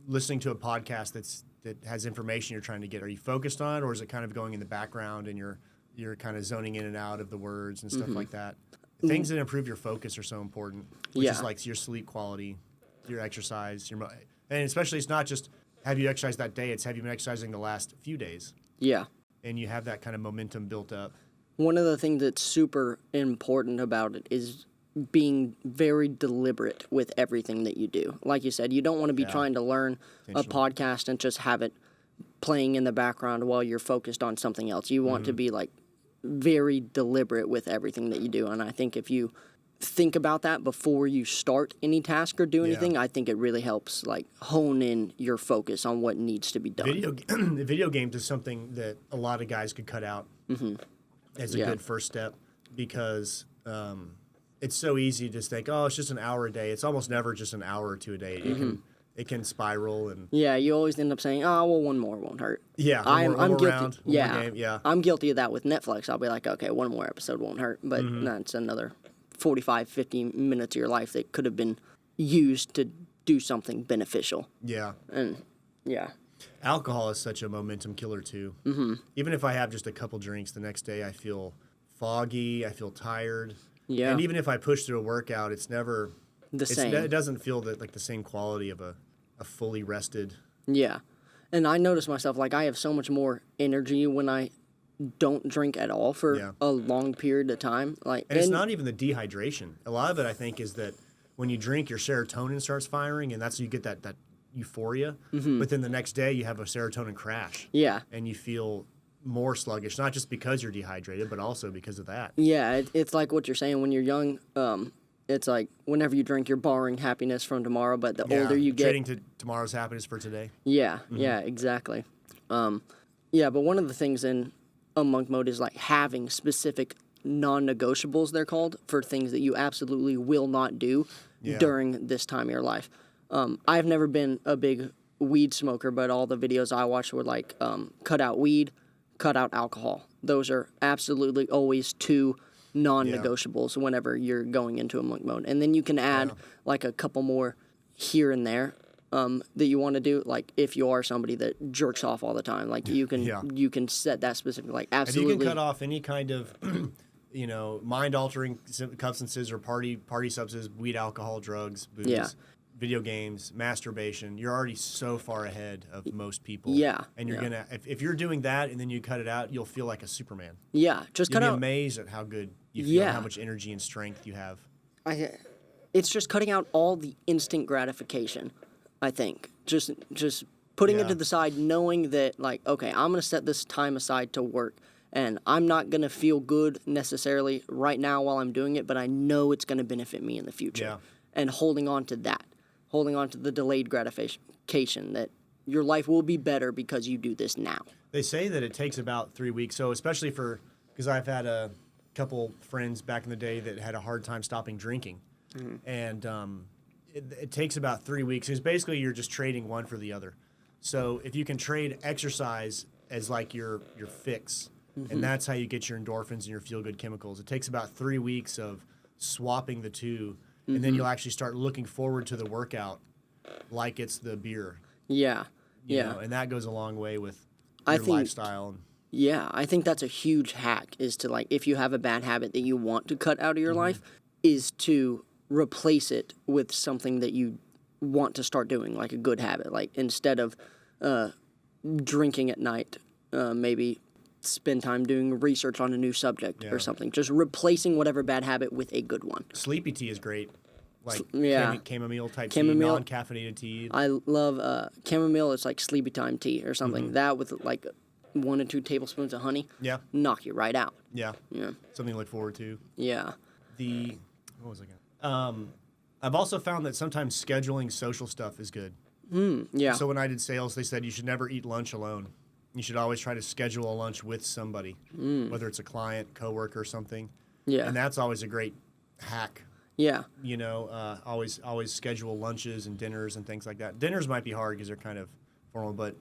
S2: listening to a podcast that has information you're trying to get. Are you focused on it, or is it kind of going in the background and you're kind of zoning in and out of the words and stuff like that? Things that improve your focus are so important, which is like your sleep quality, your exercise, and especially it's not just have you exercised that day, it's have you been exercising the last few days.
S1: Yeah.
S2: And you have that kind of momentum built up.
S1: One of the things that's super important about it is being very deliberate with everything that you do. Like you said, you don't want to be trying to learn a podcast and just have it playing in the background while you're focused on something else. You want to be like very deliberate with everything that you do. And I think if you think about that before you start any task or do anything, I think it really helps like hone in your focus on what needs to be done.
S2: Video games is something that a lot of guys could cut out as a good first step because it's so easy to just think, oh, it's just an hour a day. It's almost never just an hour or two a day. it can spiral and
S1: Yeah, you always end up saying, "Oh, well, one more won't hurt."
S2: yeah,
S1: I'm guilty.
S2: round, one more
S1: Yeah,
S2: game, yeah.
S1: I'm guilty of that with Netflix. I'll be like, "Okay, one more episode won't hurt," but that's another 45, 50 minutes of your life that could have been used to do something beneficial.
S2: Yeah.
S1: And yeah,
S2: Alcohol is such a momentum killer too. Even if I have just a couple drinks, the next day I feel foggy, I feel tired.
S1: Yeah.
S2: And even if I push through a workout, it's never
S1: the same.
S2: It doesn't feel like the same quality of a fully rested.
S1: Yeah. And I notice myself, like, I have so much more energy when I don't drink at all for a long period of time. Like,
S2: And it's not even the dehydration. A lot of it, I think, is that when you drink, your serotonin starts firing, and that's you get that euphoria. But then the next day, you have a serotonin crash.
S1: Yeah.
S2: And you feel more sluggish, not just because you're dehydrated, but also because of that.
S1: Yeah, it's like what you're saying when you're young. It's like whenever you drink, you're borrowing happiness from tomorrow, but the older you get...
S2: Trading to tomorrow's happiness for today.
S1: Yeah, yeah, exactly. Yeah, but one of the things in a monk mode is like having specific non-negotiables, they're called, for things that you absolutely will not do during this time of your life. I've never been a big weed smoker, but all the videos I watched were like cut out weed, cut out alcohol. Those are absolutely always two non-negotiables whenever you're going into a monk mode. And then you can add like a couple more here and there that you want to do. Like if you are somebody that jerks off all the time, like you can set that specific, like absolutely.
S2: And you can cut off any kind of mind-altering substances or party substances, weed, alcohol, drugs, booze, video games, masturbation. You're already so far ahead of most people.
S1: Yeah.
S2: And you're gonna if you're doing that and then you cut it out, you'll feel like a Superman.
S1: Yeah, just cut out.
S2: You'll be amazed at how good you feel, how much energy and strength you have.
S1: It's just cutting out all the instant gratification, I think. Just putting it to the side, knowing that, like, okay, I'm going to set this time aside to work, and I'm not going to feel good necessarily right now while I'm doing it, but I know it's going to benefit me in the future.
S2: Yeah.
S1: And holding on to that, holding on to the delayed gratification that your life will be better because you do this now.
S2: They say that it takes about 3 weeks, so especially because I've had a couple friends back in the day that had a hard time stopping drinking. And it takes about 3 weeks. It's basically you're just trading one for the other. So if you can trade exercise as like your fix, and that's how you get your endorphins and your feel-good chemicals, it takes about 3 weeks of swapping the two, and then you'll actually start looking forward to the workout like it's the beer.
S1: Yeah,
S2: You know, and that goes a long way with your lifestyle.
S1: Yeah, I think that's a huge hack, is to, like, if you have a bad habit that you want to cut out of your life, is to replace it with something that you want to start doing, like a good habit. Like, instead of drinking at night, maybe spend time doing research on a new subject or something. Just replacing whatever bad habit with a good one.
S2: Sleepy tea is great. Like chamomile type tea, non-caffeinated tea.
S1: I love chamomile. It's like sleepy time tea or something. That with like 1 or 2 tablespoons of honey.
S2: Yeah.
S1: Knock you right out.
S2: Yeah.
S1: Yeah.
S2: Something to look forward to.
S1: Yeah.
S2: What was I going? I've also found that sometimes scheduling social stuff is good.
S1: Yeah.
S2: So when I did sales, they said you should never eat lunch alone. You should always try to schedule a lunch with somebody, whether it's a client, coworker, or something.
S1: Yeah.
S2: And that's always a great hack.
S1: Yeah.
S2: You know, always schedule lunches and dinners and things like that. Dinners might be hard because they're kind of formal, but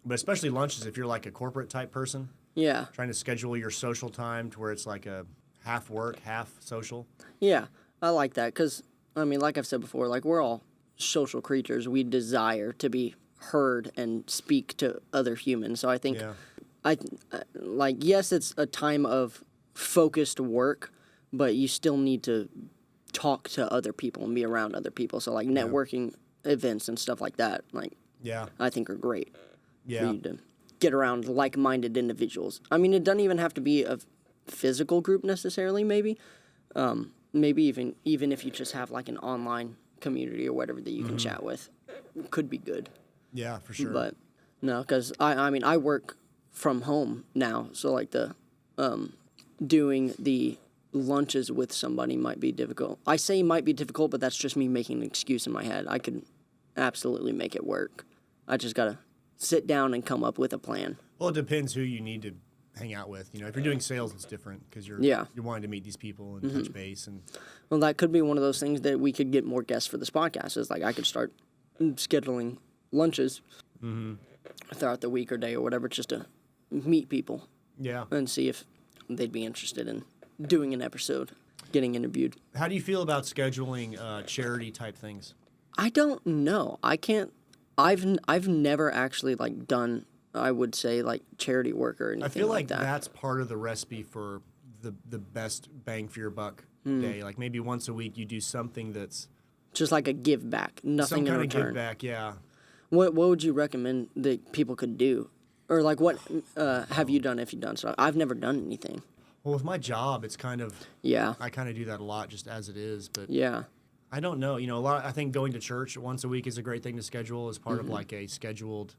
S2: especially lunches if you're like a corporate type person.
S1: Yeah.
S2: Trying to schedule your social time to where it's like a half work, half social.
S1: Yeah. I like that because, I mean, like I've said before, like we're all social creatures. We desire to be heard and speak to other humans. So I think, yes, it's a time of focused work, but you still need to talk to other people and be around other people. So like networking events and stuff like that, like I think are great for you to get around like-minded individuals. I mean, it doesn't even have to be a physical group necessarily. Maybe even if you just have like an online community or whatever that you can chat with, could be good.
S2: Yeah, for sure.
S1: But no, because I mean I work from home now, so like the doing the lunches with somebody might be difficult. I say might be difficult, but that's just me making an excuse in my head. I could absolutely make it work. I just gotta sit down and come up with a plan.
S2: Well, it depends who you need to hang out with. You know, if you're doing sales, it's different because you're wanting to meet these people and touch base. And
S1: well, that could be one of those things that we could get more guests for this podcast. Is like I could start scheduling lunches throughout the week or day or whatever, just to meet people
S2: Yeah.
S1: and see if they'd be interested in doing an episode, getting interviewed.
S2: How do you feel about scheduling charity type things?
S1: I don't know. I can't. I've never actually like done, I would say, like charity work or anything
S2: I feel like
S1: that.
S2: that's part of the recipe for the best bang for your buck day. Like maybe once a week you do something that's
S1: Just like a give back, nothing
S2: some
S1: in
S2: kind of
S1: return.
S2: give back. Yeah.
S1: What would you recommend that people could do, or like what have you done if you've done so? I've never done anything.
S2: Well, with my job, it's kind of
S1: Yeah,
S2: I kind of do that a lot just as it is, but
S1: yeah,
S2: I don't know. You know, I think going to church once a week is a great thing to schedule as part of like a scheduled.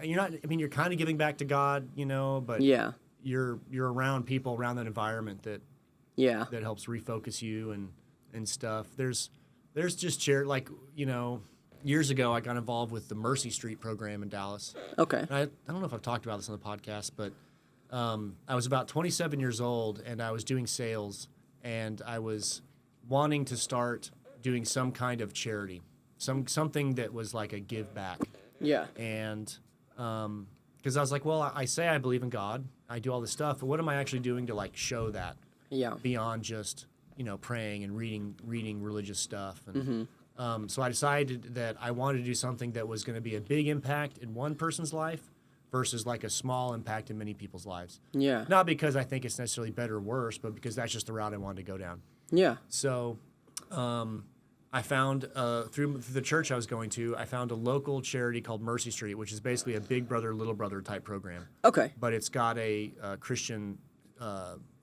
S2: You're not. I mean, you're kind of giving back to God, you know, but
S1: yeah,
S2: you're around people around that environment that
S1: yeah.
S2: helps refocus you and stuff. There's just like, you know, years ago I got involved with the Mercy Street program in Dallas.
S1: Okay.
S2: And I don't know if I've talked about this on the podcast, but I was about 27 years old and I was doing sales and I was wanting to start doing some kind of charity, something that was like a give back.
S1: Yeah.
S2: And because I was like, well, I say I believe in God, I do all this stuff, but what am I actually doing to like show that
S1: Yeah.
S2: beyond just, you know, praying and reading religious stuff? And so I decided that I wanted to do something that was going to be a big impact in one person's life versus like a small impact in many people's lives.
S1: Yeah.
S2: Not because I think it's necessarily better or worse, but because that's just the route I wanted to go down.
S1: Yeah.
S2: So I found, through the church I was going to, I found a local charity called Mercy Street, which is basically a big brother, little brother type program.
S1: Okay.
S2: But it's got a Christian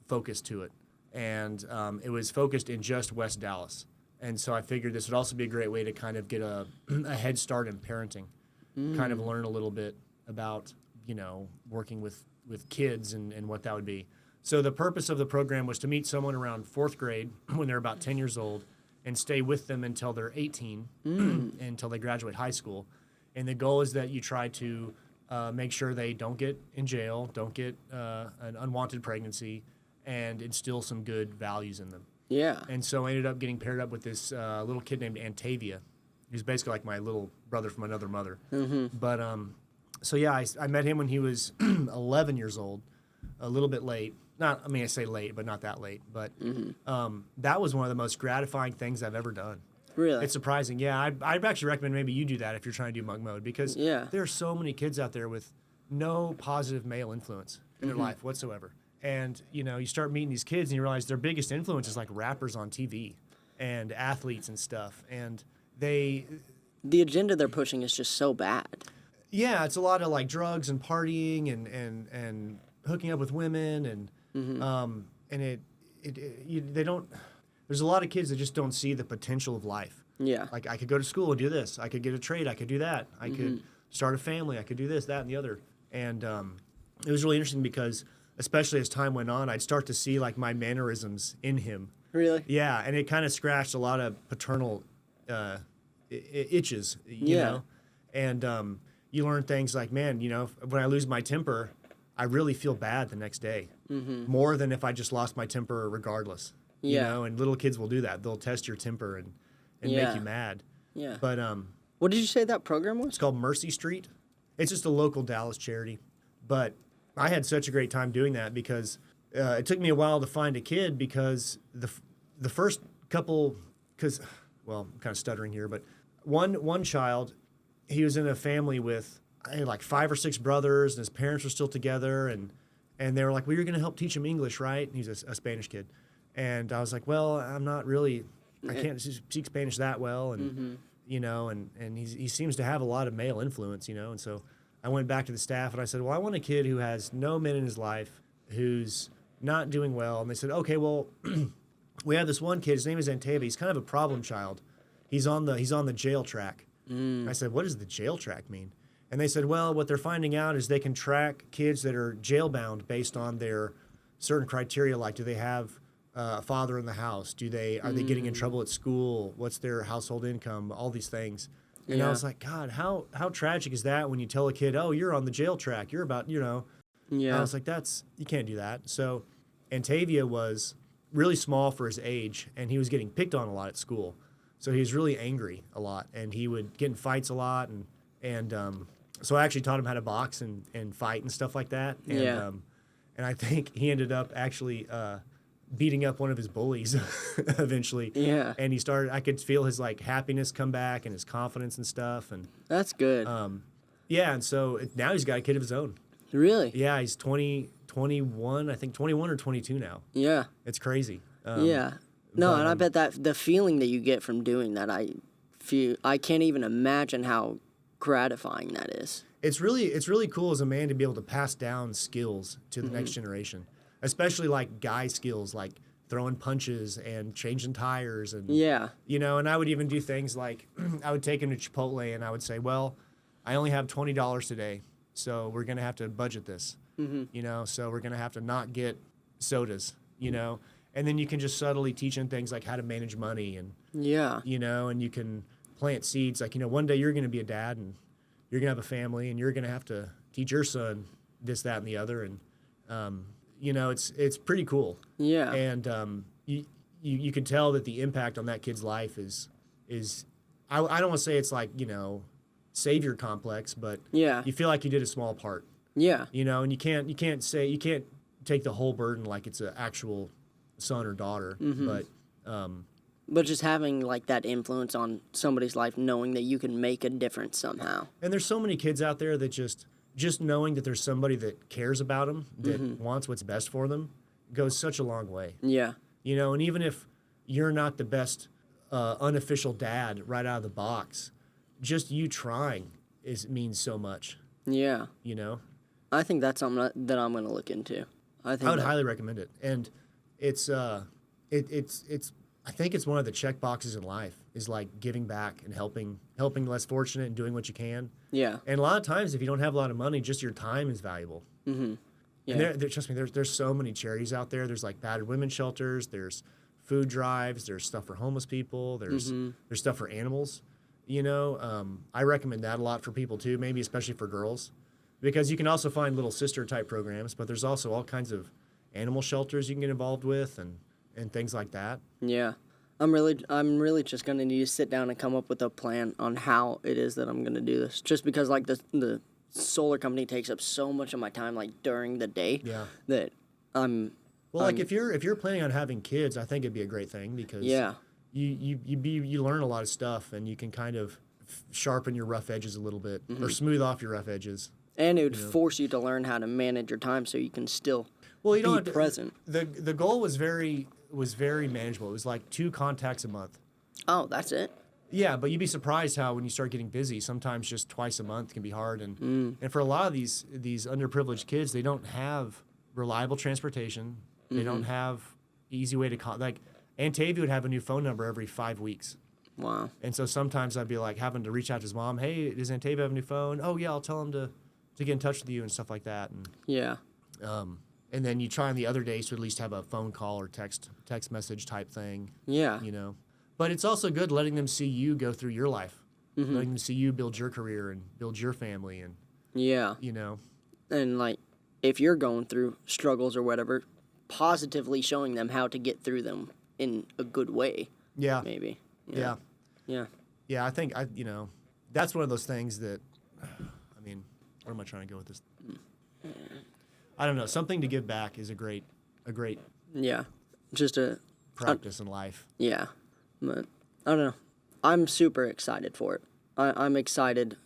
S2: focus to it. And it was focused in just West Dallas. And so I figured this would also be a great way to kind of get a head start in parenting, kind of learn a little bit about, you know, working with kids and what that would be. So the purpose of the program was to meet someone around fourth grade when they're about 10 years old and stay with them until they're 18, until they graduate high school. And the goal is that you try to make sure they don't get in jail, don't get an unwanted pregnancy, and instill some good values in them.
S1: Yeah.
S2: And so I ended up getting paired up with this little kid named Antavia, who's basically like my little brother from another mother. But so yeah, I met him when he was 11 years old, a little bit late. I say late, but not that late. But that was one of the most gratifying things I've ever done.
S1: Really?
S2: It's surprising. Yeah, I'd actually recommend maybe you do that if you're trying to do monk mode, because there are so many kids out there with no positive male influence in their life whatsoever. And, you know, you start meeting these kids and you realize their biggest influence is like rappers on TV and athletes and stuff. And the
S1: agenda they're pushing is just so bad.
S2: Yeah, it's a lot of like drugs and partying and hooking up with women and they don't. There's a lot of kids that just don't see the potential of life.
S1: Yeah.
S2: Like I could go to school and do this. I could get a trade. I could do that. I could start a family. I could do this, that, and the other. And it was really interesting because, especially as time went on, I'd start to see like my mannerisms in him.
S1: Really?
S2: Yeah, and it kind of scratched a lot of paternal itches, you know? And you learn things like, man, you know, when I lose my temper, I really feel bad the next day. More than if I just lost my temper regardless. You know, and little kids will do that. They'll test your temper and make you mad.
S1: Yeah.
S2: But
S1: what did you say that program was?
S2: it's called Mercy Street. It's just a local Dallas charity. But I had such a great time doing that because it took me a while to find a kid because the first couple, well, I'm kind of stuttering here, but one child, he was in a family with like 5 or 6 brothers, and his parents were still together, and they were like, well, you're going to help teach him English, right? And he's a Spanish kid. And I was like, well, I'm not really, I can't speak Spanish that well, and you know, and he seems to have a lot of male influence, you know, and so I went back to the staff and I said, well, I want a kid who has no men in his life, who's not doing well. And they said, okay, well, we have this one kid. His name is Antavia. He's kind of a problem child. He's on the jail track. I said, what does the jail track mean? And they said, well, what they're finding out is they can track kids that are jail-bound based on their certain criteria, like do they have a father in the house? Are they getting in trouble at school? What's their household income? All these things. And I was like, God, how tragic is that when you tell a kid, oh, you're on the jail track. You're about, you know. Yeah. And I was like, you can't do that. So Antavia was really small for his age, and he was getting picked on a lot at school. So he was really angry a lot, and he would get in fights a lot, and so I actually taught him how to box and fight and stuff like that. And,
S1: Yeah.
S2: And I think he ended up actually beating up one of his bullies eventually.
S1: Yeah.
S2: And I could feel his like happiness come back and his confidence and stuff. And
S1: That's good.
S2: yeah, and so now he's got a kid of his own.
S1: Really?
S2: Yeah, he's 21, I think 21 or 22 now.
S1: Yeah.
S2: It's crazy.
S1: Yeah. No,
S2: but,
S1: and I bet that the feeling that you get from doing that, I can't even imagine how gratifying that is.
S2: It's really cool as a man to be able to pass down skills to the next generation, especially like guy skills like throwing punches and changing tires and
S1: Yeah.
S2: and I would even do things like I would take him to Chipotle and I would say, well, I only have $20 today, so we're gonna have to budget this. So we're gonna have to not get sodas, and then you can just subtly teach him things like how to manage money and
S1: Yeah.
S2: and you can plant seeds like one day you're gonna be a dad and you're gonna have a family and you're gonna have to teach your son this, that, and the other, and it's pretty cool.
S1: Yeah.
S2: And you can tell that the impact on that kid's life is I don't want to say it's like savior complex, but
S1: Yeah.
S2: you feel like you did a small part.
S1: Yeah.
S2: And you can't take the whole burden like it's an actual son or daughter,
S1: But just having like that influence on somebody's life, knowing that you can make a difference somehow.
S2: and there's so many kids out there that just knowing that there's somebody that cares about them, that wants what's best for them, goes such a long way.
S1: Yeah.
S2: And even if you're not the best unofficial dad right out of the box, just you trying means so much.
S1: Yeah. I think that's something that I'm going to look into. I
S2: would highly recommend it, and it's I think it's one of the check boxes in life is like giving back and helping less fortunate and doing what you can.
S1: Yeah.
S2: And a lot of times, if you don't have a lot of money, just your time is valuable.
S1: Yeah.
S2: And trust me, there's so many charities out there. There's like battered women's shelters. There's food drives. There's stuff for homeless people. There's stuff for animals. I recommend that a lot for people too. Maybe especially for girls, because you can also find little sister type programs. But there's also all kinds of animal shelters you can get involved with and things like that.
S1: Yeah. I'm really just going to need to sit down and come up with a plan on how it is that I'm going to do this. Just because like the solar company takes up so much of my time like during the day that
S2: like if you're planning on having kids, I think it'd be a great thing because you learn a lot of stuff and you can kind of sharpen your rough edges a little bit or smooth off your rough edges.
S1: And it would force you to learn how to manage your time so you can still be present.
S2: The goal was very manageable. It was like 2 contacts a month.
S1: Oh, that's it?
S2: Yeah, but you'd be surprised how when you start getting busy, sometimes just twice a month can be hard. And for a lot of these underprivileged kids, they don't have reliable transportation. They don't have easy way to like Aunt Tavy would have a new phone number every 5 weeks.
S1: Wow.
S2: And so sometimes I'd be like having to reach out to his mom. Hey, does Aunt Tavy have a new phone? Oh yeah, I'll tell him to get in touch with you and stuff like that. And
S1: yeah.
S2: And then you try on the other days to at least have a phone call or text message type thing.
S1: Yeah.
S2: But it's also good letting them see you go through your life, letting them see you build your career and build your family and
S1: And like if you're going through struggles or whatever, positively showing them how to get through them in a good way.
S2: Yeah.
S1: Maybe.
S2: Yeah. Yeah, I think that's one of those things that where am I trying to go with this? I don't know. Something to give back is a great
S1: Yeah. Just a
S2: practice in life.
S1: Yeah. But I don't know. I'm super excited for it. I'm excited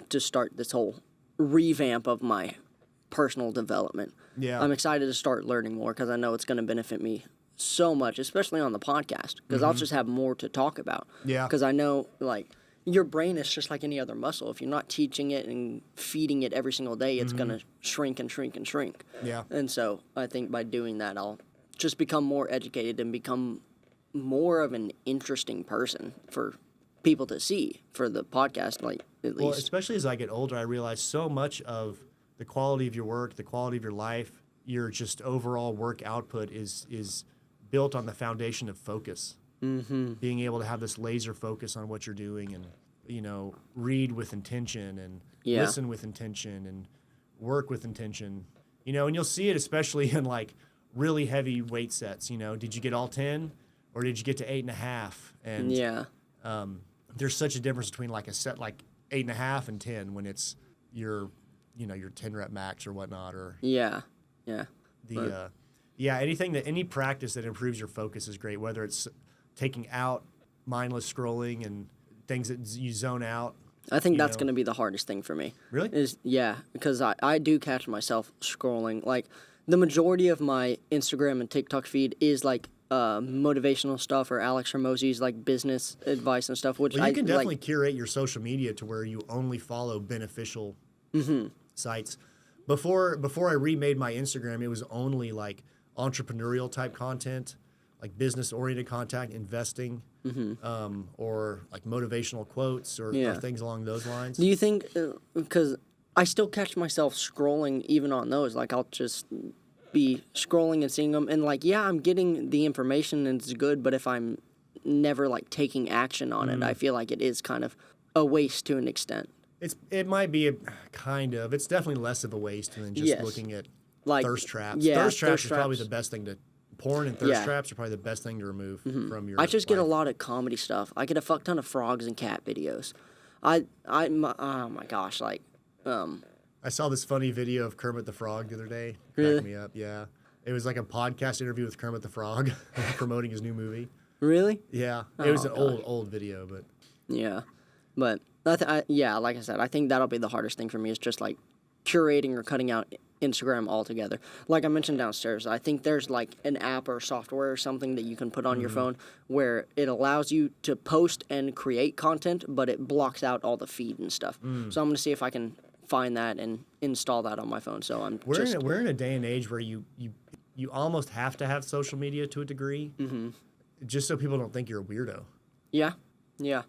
S1: to start this whole revamp of my personal development.
S2: Yeah.
S1: I'm excited to start learning more because I know it's going to benefit me so much, especially on the podcast, because I'll just have more to talk about.
S2: Yeah.
S1: Because I know, like, your brain is just like any other muscle. If you're not teaching it and feeding it every single day, it's going to shrink and shrink and shrink.
S2: Yeah.
S1: And so I think by doing that, I'll just become more educated and become more of an interesting person for people to see for the podcast, like, at least.
S2: Well, especially as I get older, I realize so much of the quality of your work, the quality of your life, your just overall work output is built on the foundation of focus. Mm-hmm. Being able to have this laser focus on what you're doing and, read with intention and listen with intention and work with intention, and you'll see it especially in like really heavy weight sets. Did you get all 10 or did you get to 8.5? And there's such a difference between like a set like 8.5 and 10 when it's your 10 rep max or whatnot, or
S1: yeah.
S2: Any practice that improves your focus is great, whether it's taking out mindless scrolling and things that you zone out.
S1: I think that's going to be the hardest thing for me.
S2: Really?
S1: Because I do catch myself scrolling. Like, the majority of my Instagram and TikTok feed is like motivational stuff or Alex Hormozy's like business advice and stuff. Which
S2: you can definitely curate your social media to where you only follow beneficial sites. Before I remade my Instagram, it was only like entrepreneurial type content, like business oriented content, investing, or like motivational quotes or things along those lines.
S1: Do you think, because I still catch myself scrolling even on those, like I'll just be scrolling and seeing them, and like, I'm getting the information and it's good, but if I'm never like taking action on it, I feel like it is kind of a waste to an extent.
S2: It might be it's definitely less of a waste than just looking at like thirst traps. Thirst traps is probably the best thing to. Porn and thirst traps are probably the best thing to remove from your.
S1: I just get a lot of comedy stuff. I get a fuck ton of frogs and cat videos. Oh my gosh, like.
S2: I saw this funny video of Kermit the Frog the other day.
S1: Really?
S2: Cracked me up. Yeah, it was like a podcast interview with Kermit the Frog promoting his new movie.
S1: Really?
S2: Yeah, it was an old video, but.
S1: Yeah, but like I said, I think that'll be the hardest thing for me is just like curating or cutting out Instagram altogether. Like I mentioned downstairs, I think there's like an app or software or something that you can put on your phone where it allows you to post and create content, but it blocks out all the feed and stuff. So I'm going to see if I can find that and install that on my phone. So
S2: we're in a day and age where you almost have to have social media to a degree, just so people don't think you're a weirdo.
S1: Yeah.
S2: Yeah.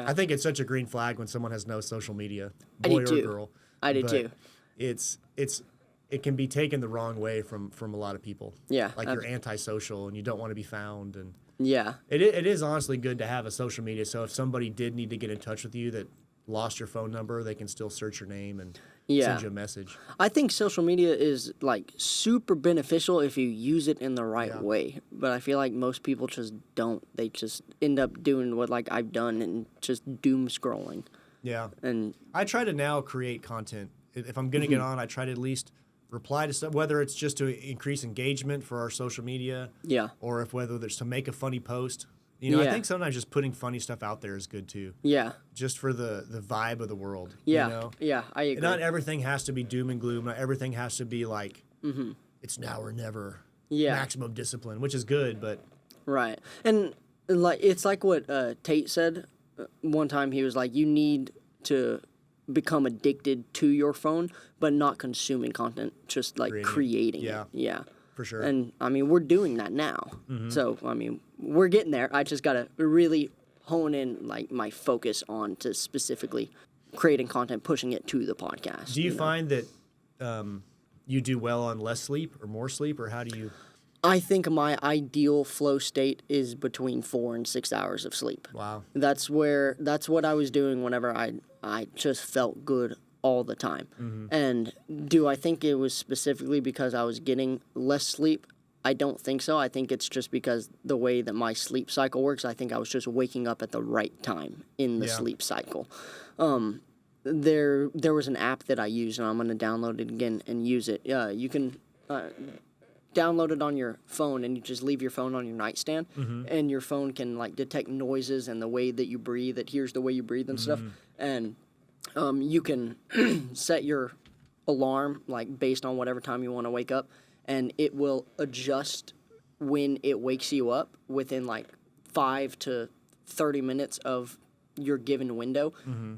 S2: I think it's such a green flag when someone has no social media, boy or girl.
S1: I do too.
S2: It can be taken the wrong way from a lot of people.
S1: Yeah.
S2: Like you're antisocial and you don't want to be found. And
S1: yeah.
S2: It is honestly good to have a social media. So if somebody did need to get in touch with you that lost your phone number, they can still search your name and send you a message.
S1: I think social media is like super beneficial if you use it in the right way. But I feel like most people just don't. They just end up doing what like I've done and just doom scrolling.
S2: Yeah.
S1: And
S2: I try to now create content. If I'm going to get on, I try to at least reply to stuff, whether it's just to increase engagement for our social media, or whether there's to make a funny post. I think sometimes just putting funny stuff out there is good too. Yeah. Just for the vibe of the world.
S1: Yeah. Yeah, I agree.
S2: Not everything has to be doom and gloom. Not everything has to be like, it's now or never. Yeah. Maximum discipline, which is good, but.
S1: Right. And like it's like what Tate said one time. He was like, you need to become addicted to your phone, but not consuming content, just like creating it. Yeah.
S2: For sure.
S1: And I mean, we're doing that now. So, I mean, we're getting there. I just got to really hone in like my focus on to specifically creating content, pushing it to the podcast.
S2: Do you find that you do well on less sleep or more sleep, or how do you?
S1: I think my ideal flow state is between 4 and 6 hours of sleep.
S2: Wow.
S1: That's what I was doing whenever I just felt good all the time. And do I think it was specifically because I was getting less sleep? I don't think so. I think it's just because the way that my sleep cycle works, I think I was just waking up at the right time in the sleep cycle. There was an app that I used, and I'm going to download it again and use it. You can download it on your phone, and you just leave your phone on your nightstand, and your phone can like detect noises and the way that you breathe. It hears the way you breathe and stuff, and you can set your alarm like based on whatever time you want to wake up, and it will adjust when it wakes you up within like 5 to 30 minutes of your given window,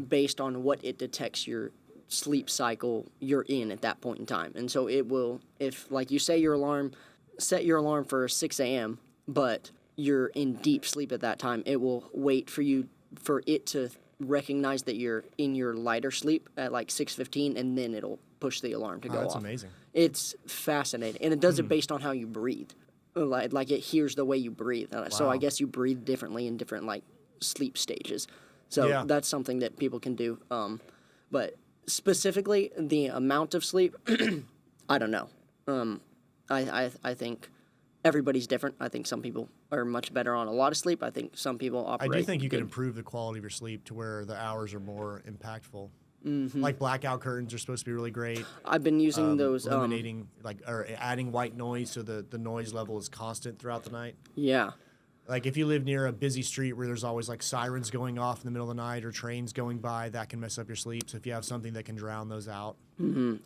S1: based on what it detects your sleep cycle you're in at that point in time. And so it will, if like you set your alarm for 6 a.m., but you're in deep sleep at that time, it will wait for it to recognize that you're in your lighter sleep at like 6:15, and then it'll push the alarm to go off.
S2: That's amazing.
S1: It's fascinating, and it does it based on how you breathe. Like it hears the way you breathe. So I guess you breathe differently in different like sleep stages. So that's something that people can do. But specifically, the amount of sleep, I don't know. I think everybody's different. I think some people are much better on a lot of sleep. I think some people
S2: I
S1: operate.
S2: do think you can
S1: good.
S2: improve the quality of your sleep to where the hours are more impactful. Like blackout curtains are supposed to be really great.
S1: I've been using those.
S2: Eliminating or adding white noise so the noise level is constant throughout the night.
S1: Yeah.
S2: Like if you live near a busy street where there's always like sirens going off in the middle of the night or trains going by, that can mess up your sleep. So if you have something that can drown those out.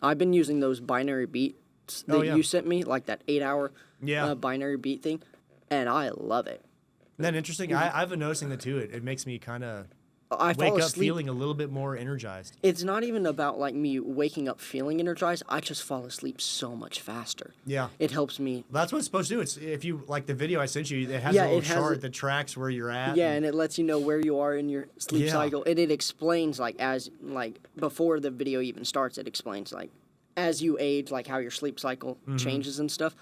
S1: I've been using those binary beats that you sent me, like that 8-hour binary beat thing, and I love it.
S2: Isn't that interesting? I've been noticing that too. It makes me kind of
S1: I
S2: wake
S1: fall
S2: up
S1: asleep.
S2: feeling a little bit more energized.
S1: It's not even about like me waking up feeling energized. I just fall asleep so much faster.
S2: Yeah.
S1: It helps me.
S2: That's what it's supposed to do. It's if you like the video I sent you, it has a little chart that tracks where you're at.
S1: Yeah, and it lets you know where you are in your sleep cycle. And it explains like before the video even starts, it explains like as you age, like how your sleep cycle changes and stuff.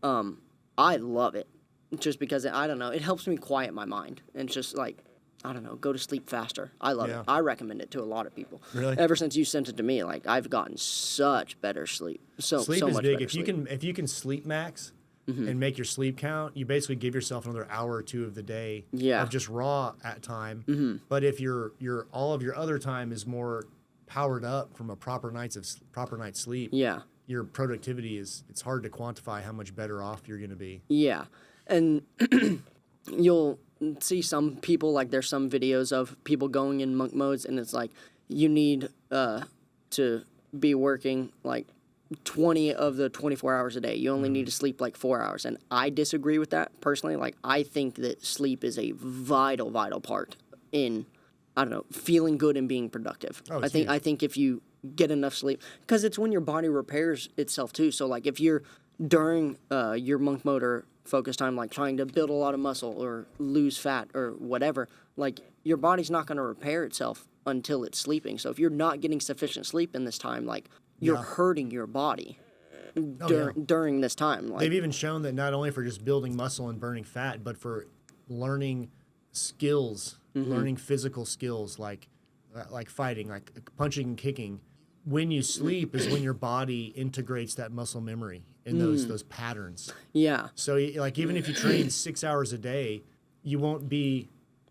S1: I love it just because I don't know, it helps me quiet my mind and just like, I don't know, go to sleep faster. I love it. I recommend it to a lot of people.
S2: Really?
S1: Ever since you sent it to me, like I've gotten such better sleep.
S2: Sleep
S1: so
S2: is
S1: much
S2: big.
S1: better sleep.
S2: If you can sleep max and make your sleep count, you basically give yourself another hour or two of the day of just raw at time. But if your all of your other time is more powered up from a proper night's sleep, your productivity it's hard to quantify how much better off you're going to be.
S1: Yeah. And you'll see some people, like there's some videos of people going in monk modes, and it's like you need to be working like 20 of the 24 hours a day. You only need to sleep like 4 hours. And I disagree with that personally. Like I think that sleep is a vital part in, I don't know, feeling good and being productive. I think if you get enough sleep, because it's when your body repairs itself too. So like if you're during your monk mode or focus time, like trying to build a lot of muscle or lose fat or whatever, like your body's not going to repair itself until it's sleeping. So if you're not getting sufficient sleep in this time, like you're hurting your body during this time. Like,
S2: they've even shown that not only for just building muscle and burning fat, but for learning skills, learning physical skills like fighting, like punching and kicking. When you sleep is when your body integrates that muscle memory in those patterns. Yeah. So like even if you train 6 hours a day, you won't be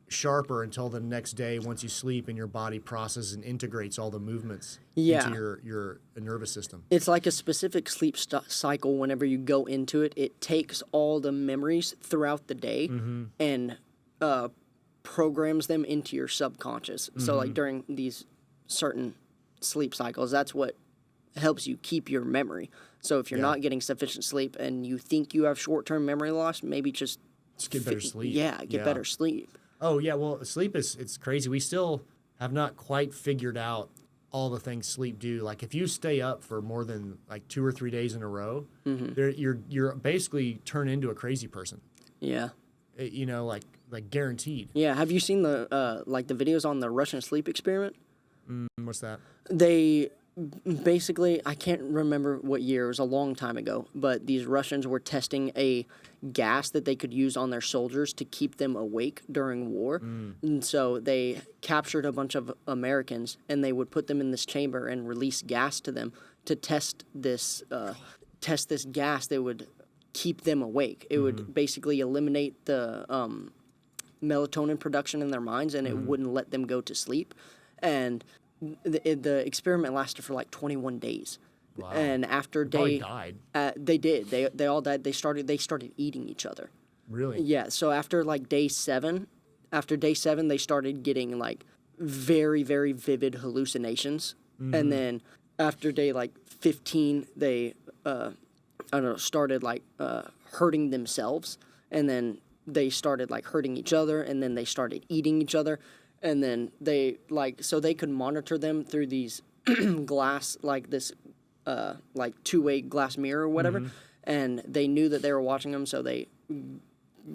S2: sharper until the next day once you sleep and your body processes and integrates all the movements into your nervous system.
S1: It's like a specific sleep cycle. Whenever you go into it, it takes all the memories throughout the day and programs them into your subconscious. So like during these certain sleep cycles, that's what helps you keep your memory. So if you're not getting sufficient sleep and you think you have short-term memory loss, maybe just
S2: get better sleep.
S1: Get better sleep.
S2: Oh yeah, well sleep it's crazy. We still have not quite figured out all the things sleep do. Like if you stay up for more than like 2 or 3 days in a row, you're basically turned into a crazy person. Yeah. You know, like guaranteed.
S1: Yeah. Have you seen the like the videos on the Russian sleep experiment?
S2: What's that?
S1: They basically, I can't remember what year, it was a long time ago, but these Russians were testing a gas that they could use on their soldiers to keep them awake during war. And so they captured a bunch of Americans and they would put them in this chamber and release gas to them to test this gas that would keep them awake. It would basically eliminate the melatonin production in their minds, and it wouldn't let them go to sleep. And the experiment lasted for like 21 days. Wow. And after
S2: they died.
S1: They did. They all died. They started eating each other.
S2: Really?
S1: Yeah. So after like day 7, they started getting like very, very vivid hallucinations. And then after day like 15, they started like hurting themselves, and then they started like hurting each other, and then they started eating each other. And then they so they could monitor them through these glass, like this, like two-way glass mirror or whatever. And they knew that they were watching them. So they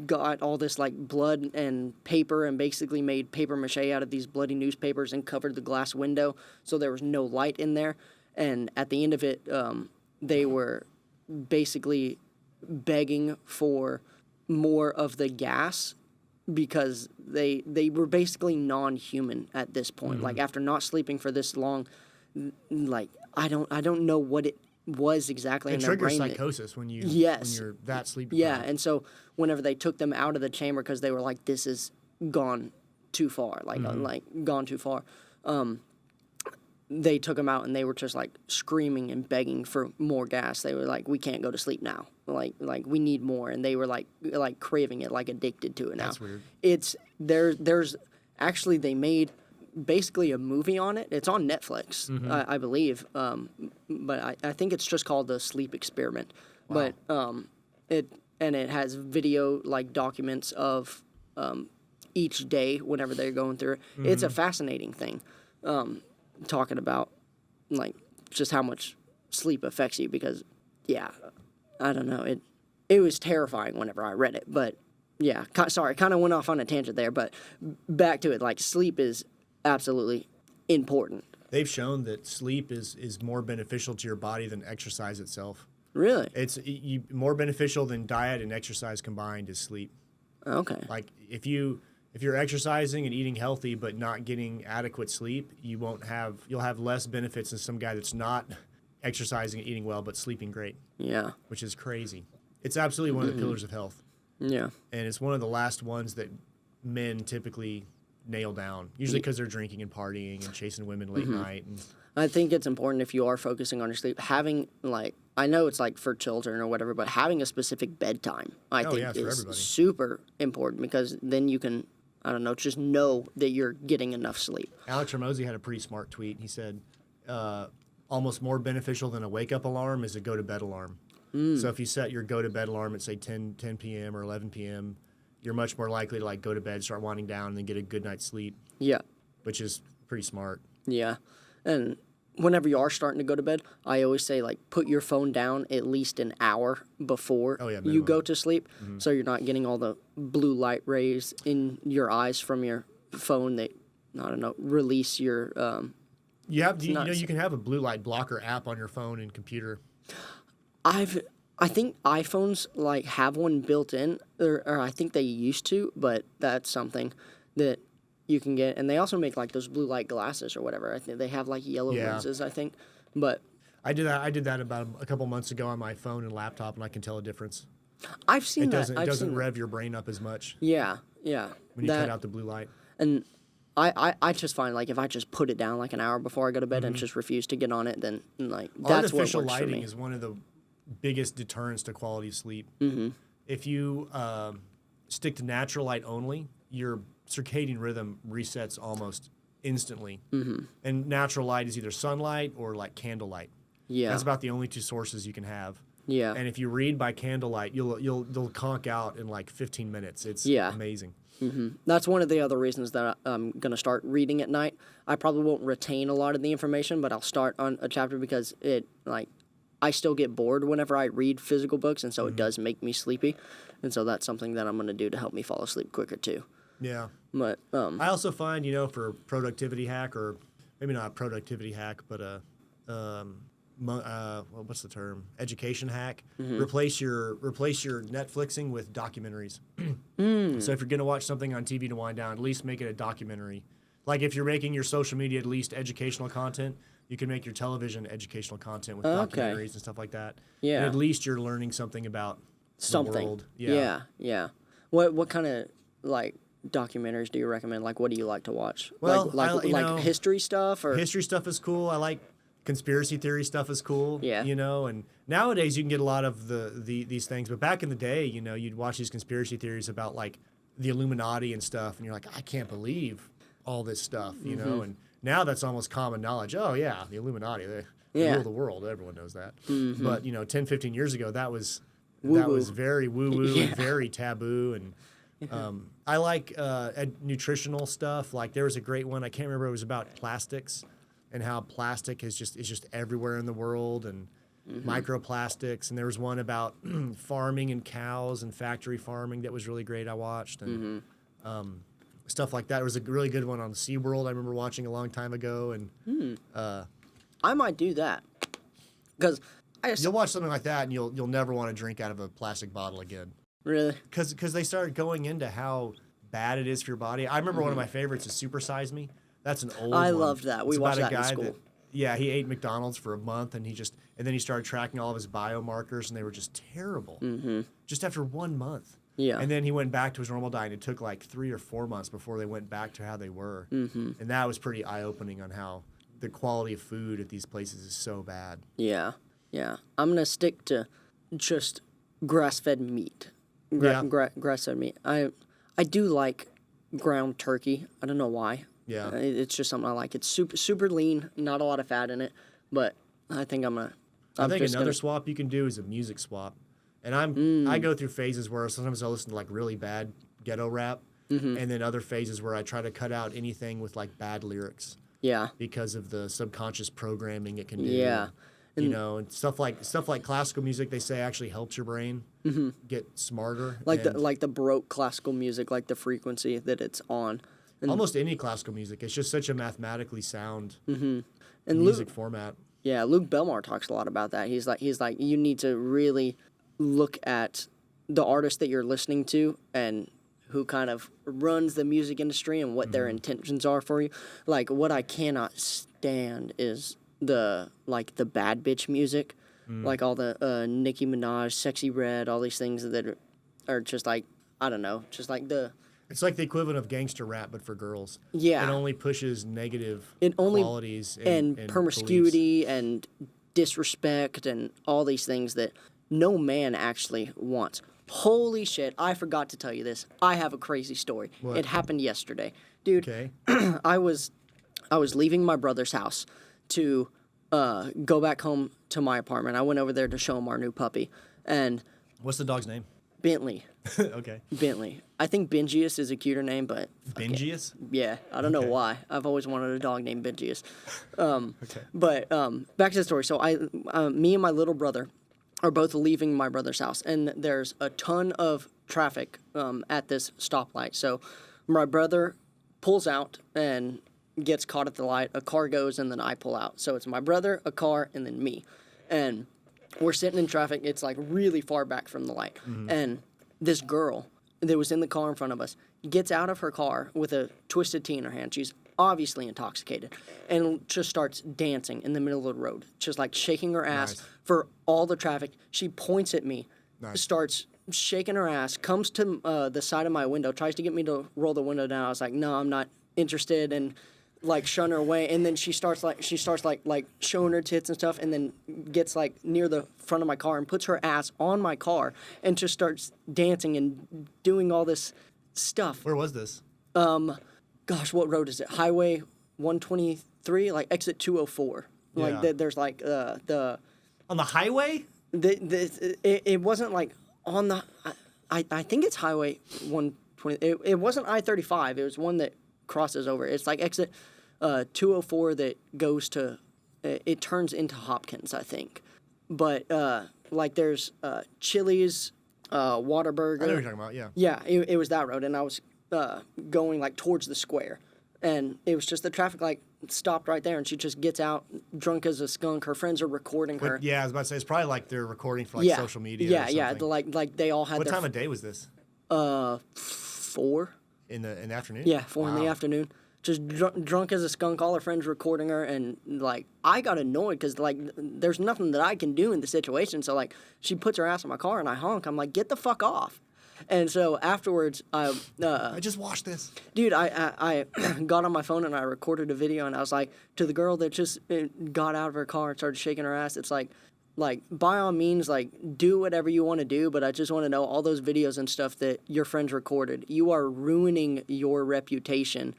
S1: got all this like blood and paper and basically made paper mache out of these bloody newspapers and covered the glass window. So there was no light in there. And at the end of it, they were basically begging for more of the gas, because they were basically non-human at this point. Like after not sleeping for this long, like I don't know what it was exactly in
S2: It
S1: their
S2: triggers
S1: brain.
S2: psychosis when
S1: Yes.
S2: when you're that sleep
S1: Yeah,
S2: deprived.
S1: and so whenever they took them out of the chamber because they were like, this is gone too far, like gone too far, they took them out and they were just like screaming and begging for more gas. They were like, we can't go to sleep now. Like we need more, and they were like craving it, like addicted to it now.
S2: That's weird.
S1: It's there's actually they made basically a movie on it. It's on Netflix, I believe. But I think it's just called The Sleep Experiment.
S2: Wow.
S1: But it has video like documents of each day whenever they're going through it. It's a fascinating thing, talking about like just how much sleep affects you because I don't know, it was terrifying whenever I read it, but yeah, sorry, kind of went off on a tangent there, but back to it, like sleep is absolutely important.
S2: They've shown that sleep is more beneficial to your body than exercise itself.
S1: Really?
S2: It's more beneficial than diet and exercise combined is sleep.
S1: Okay.
S2: Like if you're exercising and eating healthy but not getting adequate sleep, you'll have less benefits than some guy that's not exercising and eating well but sleeping great.
S1: Yeah.
S2: Which is crazy. It's absolutely one of the pillars of health.
S1: Yeah.
S2: And it's one of the last ones that men typically nail down, usually because they're drinking and partying and chasing women late night. And
S1: I think it's important if you are focusing on your sleep, having like, I know it's like for children or whatever, but having a specific bedtime, I think
S2: it's for
S1: is
S2: everybody.
S1: super important because then you can, I don't know, just know that you're getting enough sleep.
S2: Alex Ramosi had a pretty smart tweet. He said, almost more beneficial than a wake-up alarm is a go-to-bed alarm. So if you set your go-to-bed alarm at, say, 10 p.m. or 11 p.m., you're much more likely to like go to bed, start winding down, and then get a good night's sleep. Yeah. Which is pretty smart.
S1: Yeah. And whenever you are starting to go to bed, I always say, like, put your phone down at least an hour before you go to sleep so you're not getting all the blue light rays in your eyes from your phone that, I don't know, release your...
S2: you can have a blue light blocker app on your phone and computer.
S1: I think iPhones like have one built in, or I think they used to, but that's something that you can get. And they also make like those blue light glasses or whatever. I think they have like yellow lenses, I think. But
S2: I did that about a couple months ago on my phone and laptop, and I can tell a difference.
S1: I've seen that.
S2: It doesn't rev your brain up as much.
S1: Yeah.
S2: When you cut out the blue light.
S1: And I just find like if I just put it down like an hour before I go to bed and just refuse to get on it, then like that's what works for me.
S2: Artificial lighting is one of the biggest deterrents to quality sleep. If you stick to natural light only, your circadian rhythm resets almost instantly. And natural light is either sunlight or like candlelight. Yeah, that's about the only two sources you can have. Yeah, and if you read by candlelight, they'll conk out in like 15 minutes. It's amazing.
S1: That's one of the other reasons that I'm going to start reading at night. I probably won't retain a lot of the information, but I'll start on a chapter because I still get bored whenever I read physical books, and so it does make me sleepy. And so that's something that I'm going to do to help me fall asleep quicker, too. Yeah. But
S2: I also find, for productivity hack, or maybe not a productivity hack, but what's the term? Education hack. Replace your Netflixing with documentaries. So if you're going to watch something on TV to wind down, at least make it a documentary. Like if you're making your social media at least educational content, you can make your television educational content with documentaries and stuff like that. Yeah. And at least you're learning something about the world.
S1: Yeah. What kind of like documentaries do you recommend? Like what do you like to watch?
S2: Well,
S1: like history stuff or
S2: history stuff is cool. I like conspiracy theory stuff is cool. Yeah. And nowadays you can get a lot of these things, but back in the day, you'd watch these conspiracy theories about like the Illuminati and stuff, and you're like, I can't believe all this stuff, and now that's almost common knowledge. Oh, yeah, the Illuminati, they rule the world. Everyone knows that. But, 10, 15 years ago, that was very woo-woo and very taboo. And I like nutritional stuff. Like there was a great one. I can't remember. It was about plastics and how plastic is just everywhere in the world and microplastics. And there was one about farming and cows and factory farming that was really great I watched. And stuff like that. There was a really good one on SeaWorld I remember watching a long time ago. And
S1: I might do that. Because
S2: you'll watch something like that and you'll never want to drink out of a plastic bottle again.
S1: Really?
S2: Because they started going into how bad it is for your body. I remember one of my favorites is Super Size Me. That's an old one.
S1: I loved that. We watched that in school.
S2: Yeah, he ate McDonald's for a month, and then he started tracking all of his biomarkers, and they were just terrible. Mm-hmm. Just after 1 month.
S1: Yeah.
S2: And then he went back to his normal diet. It took like 3 or 4 months before they went back to how they were. Mm-hmm. And that was pretty eye-opening on how the quality of food at these places is so bad.
S1: Yeah. Yeah. I'm going to stick to just grass-fed meat. Grass-fed meat. I do like ground turkey. I don't know why.
S2: Yeah.
S1: It's just something I like. It's super lean, not a lot of fat in it, but I think
S2: I think another swap you can do is a music swap. And I go through phases where sometimes I'll listen to like really bad ghetto rap, and then other phases where I try to cut out anything with like bad lyrics.
S1: Yeah.
S2: Because of the subconscious programming it can do.
S1: Yeah.
S2: And stuff like classical music, they say actually helps your brain get smarter.
S1: Like the Baroque classical music, like the frequency that it's on. And
S2: almost any classical music, it's just such a mathematically sound
S1: and
S2: music format.
S1: Yeah, Luke Belmar talks a lot about that. He's like you need to really look at the artist that you're listening to and who kind of runs the music industry and what their intentions are for you. Like, what I cannot stand is the bad bitch music, like all the Nicki Minaj, Sexy Red, all these things that are just like, I don't know, just like the...
S2: It's like the equivalent of gangster rap, but for girls.
S1: Yeah.
S2: It only pushes negative qualities
S1: and promiscuity
S2: beliefs.
S1: And disrespect and all these things that no man actually wants. Holy shit, I forgot to tell you this. I have a crazy story.
S2: What?
S1: It happened yesterday. Dude,
S2: Okay.
S1: I was leaving my brother's house to go back home to my apartment. I went over there to show him our new puppy. And
S2: What's the dog's name?
S1: Bentley.
S2: Okay.
S1: Bentley. I think Benjius is a cuter name, but...
S2: Benjius?
S1: Yeah, I don't know why. I've always wanted a dog named Benjius. But back to the story. So me and my little brother are both leaving my brother's house, and there's a ton of traffic at this stoplight. So my brother pulls out and gets caught at the light. A car goes, and then I pull out. So it's my brother, a car, and then me. And we're sitting in traffic. It's like really far back from the light. Mm-hmm. And this girl that was in the car in front of us gets out of her car with a twisted tea in her hand. She's obviously intoxicated and just starts dancing in the middle of the road, just like shaking her ass for all the traffic. She points at me, starts shaking her ass, comes to the side of my window, tries to get me to roll the window down. I was like, no, I'm not interested, and like shun her away. And then she starts showing her tits and stuff, and then gets like near the front of my car and puts her ass on my car and just starts dancing and doing all this stuff.
S2: Where was this?
S1: Gosh, what road is it? Highway 123, like exit 204. Like there's like the
S2: on the highway.
S1: It wasn't like on the. I think it's Highway 120. It wasn't I-35. It was one that crosses over. It's like exit 204 that goes to. It turns into Hopkins, I think. But like there's Chili's, Whataburger.
S2: I know what you're talking about. Yeah.
S1: Yeah, it was that road, and I was going like towards the square, and it was just the traffic light stopped right there, and she just gets out drunk as a skunk. Her friends are recording her.
S2: Yeah, I was about to say it's probably like they're recording for like social media.
S1: Yeah,
S2: or something.
S1: like they all had.
S2: What time of day was this?
S1: 4
S2: in the afternoon.
S1: Yeah, 4 in the afternoon. Just drunk as a skunk. All her friends recording her, and like I got annoyed because like there's nothing that I can do in the situation. So like she puts her ass in my car, and I honk. I'm like, get the fuck off. And so afterwards, I
S2: just watched this.
S1: Dude, I got on my phone and I recorded a video, and I was like, to the girl that just got out of her car and started shaking her ass, it's like by all means, like do whatever you want to do, but I just want to know all those videos and stuff that your friends recorded. You are ruining your reputation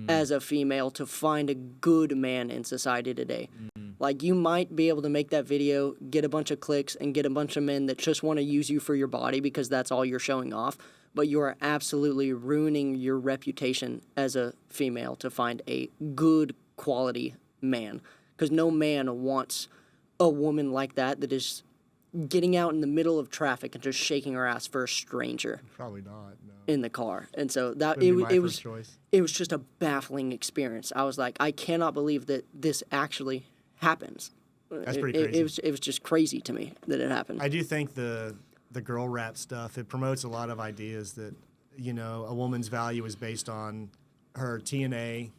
S1: as a female to find a good man in society today. Like, you might be able to make that video, get a bunch of clicks, and get a bunch of men that just want to use you for your body because that's all you're showing off. But you are absolutely ruining your reputation as a female to find a good quality man. Because no man wants a woman like that is getting out in the middle of traffic and just shaking her ass for a stranger.
S2: Probably not, no.
S1: In the car. And so that
S2: it
S1: was just a baffling experience. I was like, I cannot believe that this actually happens.
S2: That's pretty crazy.
S1: It was just crazy to me that it happened.
S2: I do think the girl rap stuff, it promotes a lot of ideas that, a woman's value is based on her TNA,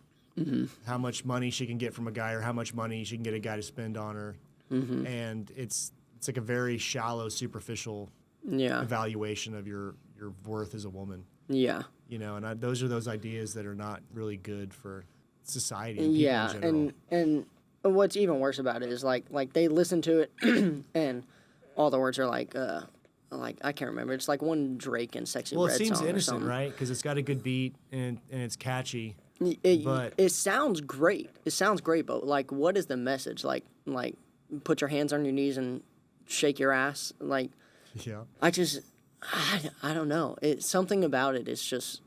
S2: how much money she can get from a guy or how much money she can get a guy to spend on her. And it's like a very shallow, superficial evaluation of your worth as a woman.
S1: Yeah.
S2: You know, and those are those ideas that are not really good for society and people in general.
S1: and what's even worse about it is like they listen to it and all the words are like I can't remember. It's like one Drake and Sexy Red song.
S2: Well, it seems
S1: or
S2: innocent,
S1: something.
S2: right? Because it's got a good beat and it's catchy.
S1: But it sounds great. It sounds great, but like, what is the message? Like put your hands on your knees and shake your ass. Like,
S2: yeah.
S1: I don't know. Something about it is just,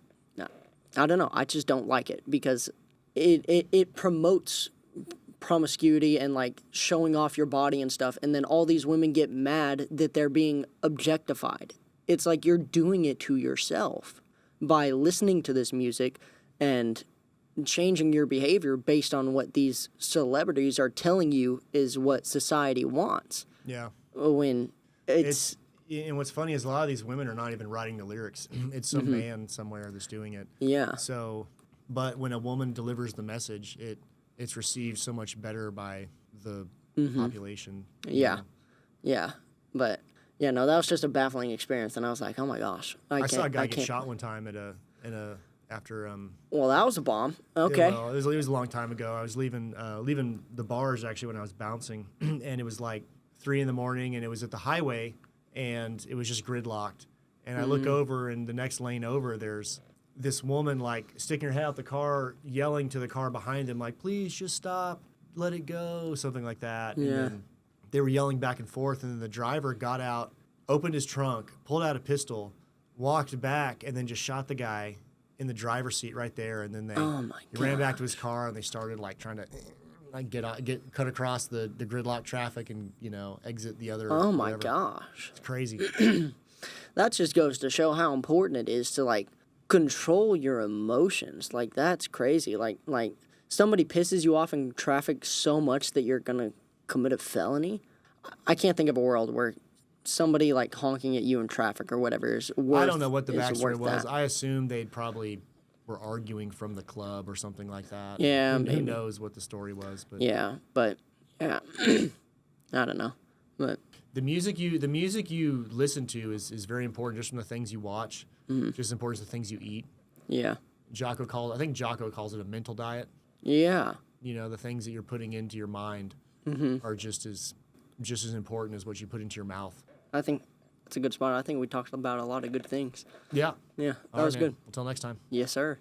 S1: I don't know. I just don't like it because it promotes promiscuity and like showing off your body and stuff, and then all these women get mad that they're being objectified. It's like you're doing it to yourself by listening to this music and changing your behavior based on what these celebrities are telling you is what society wants.
S2: Yeah.
S1: When it's
S2: and what's funny is a lot of these women are not even writing the lyrics. It's some man somewhere that's doing it.
S1: Yeah.
S2: So, but when a woman delivers the message, it's received so much better by the population.
S1: Yeah. Yeah. But yeah, no, that was just a baffling experience, and I was like, oh my gosh,
S2: I saw a guy get shot one time after.
S1: Well, that was a bomb. Okay.
S2: Yeah, well, it was a long time ago. I was leaving the bars actually when I was bouncing, and it was like 3 a.m, and it was at the highway, and it was just gridlocked. And I look over, and the next lane over, there's this woman like sticking her head out the car, yelling to the car behind him, like, "Please just stop, let it go," something like that.
S1: Yeah.
S2: And then they were yelling back and forth, and then the driver got out, opened his trunk, pulled out a pistol, walked back, and then just shot the guy in the driver's seat right there. And then he ran back to his car, and they started like trying to like get cut across the gridlock traffic and exit the other.
S1: Oh my
S2: whatever.
S1: gosh.
S2: It's crazy.
S1: That just goes to show how important it is to like control your emotions. Like that's crazy. Like somebody pisses you off in traffic so much that you're gonna commit a felony. I can't think of a world where somebody like honking at you in traffic or whatever is worth.
S2: I don't know what the backstory was.
S1: That.
S2: I assume they'd probably were arguing from the club or something like that.
S1: Yeah,
S2: who knows what the story was? But
S1: yeah, I don't know. But
S2: the music you listen to is very important, just from the things you watch, just as important as the things you eat.
S1: Yeah.
S2: I think Jocko calls it a mental diet.
S1: Yeah.
S2: The things that you're putting into your mind are just as important as what you put into your mouth.
S1: I think that's a good spot. I think we talked about a lot of good things.
S2: Yeah.
S1: Yeah, that
S2: All
S1: was
S2: right, man.
S1: good.
S2: Until next time.
S1: Yes, sir.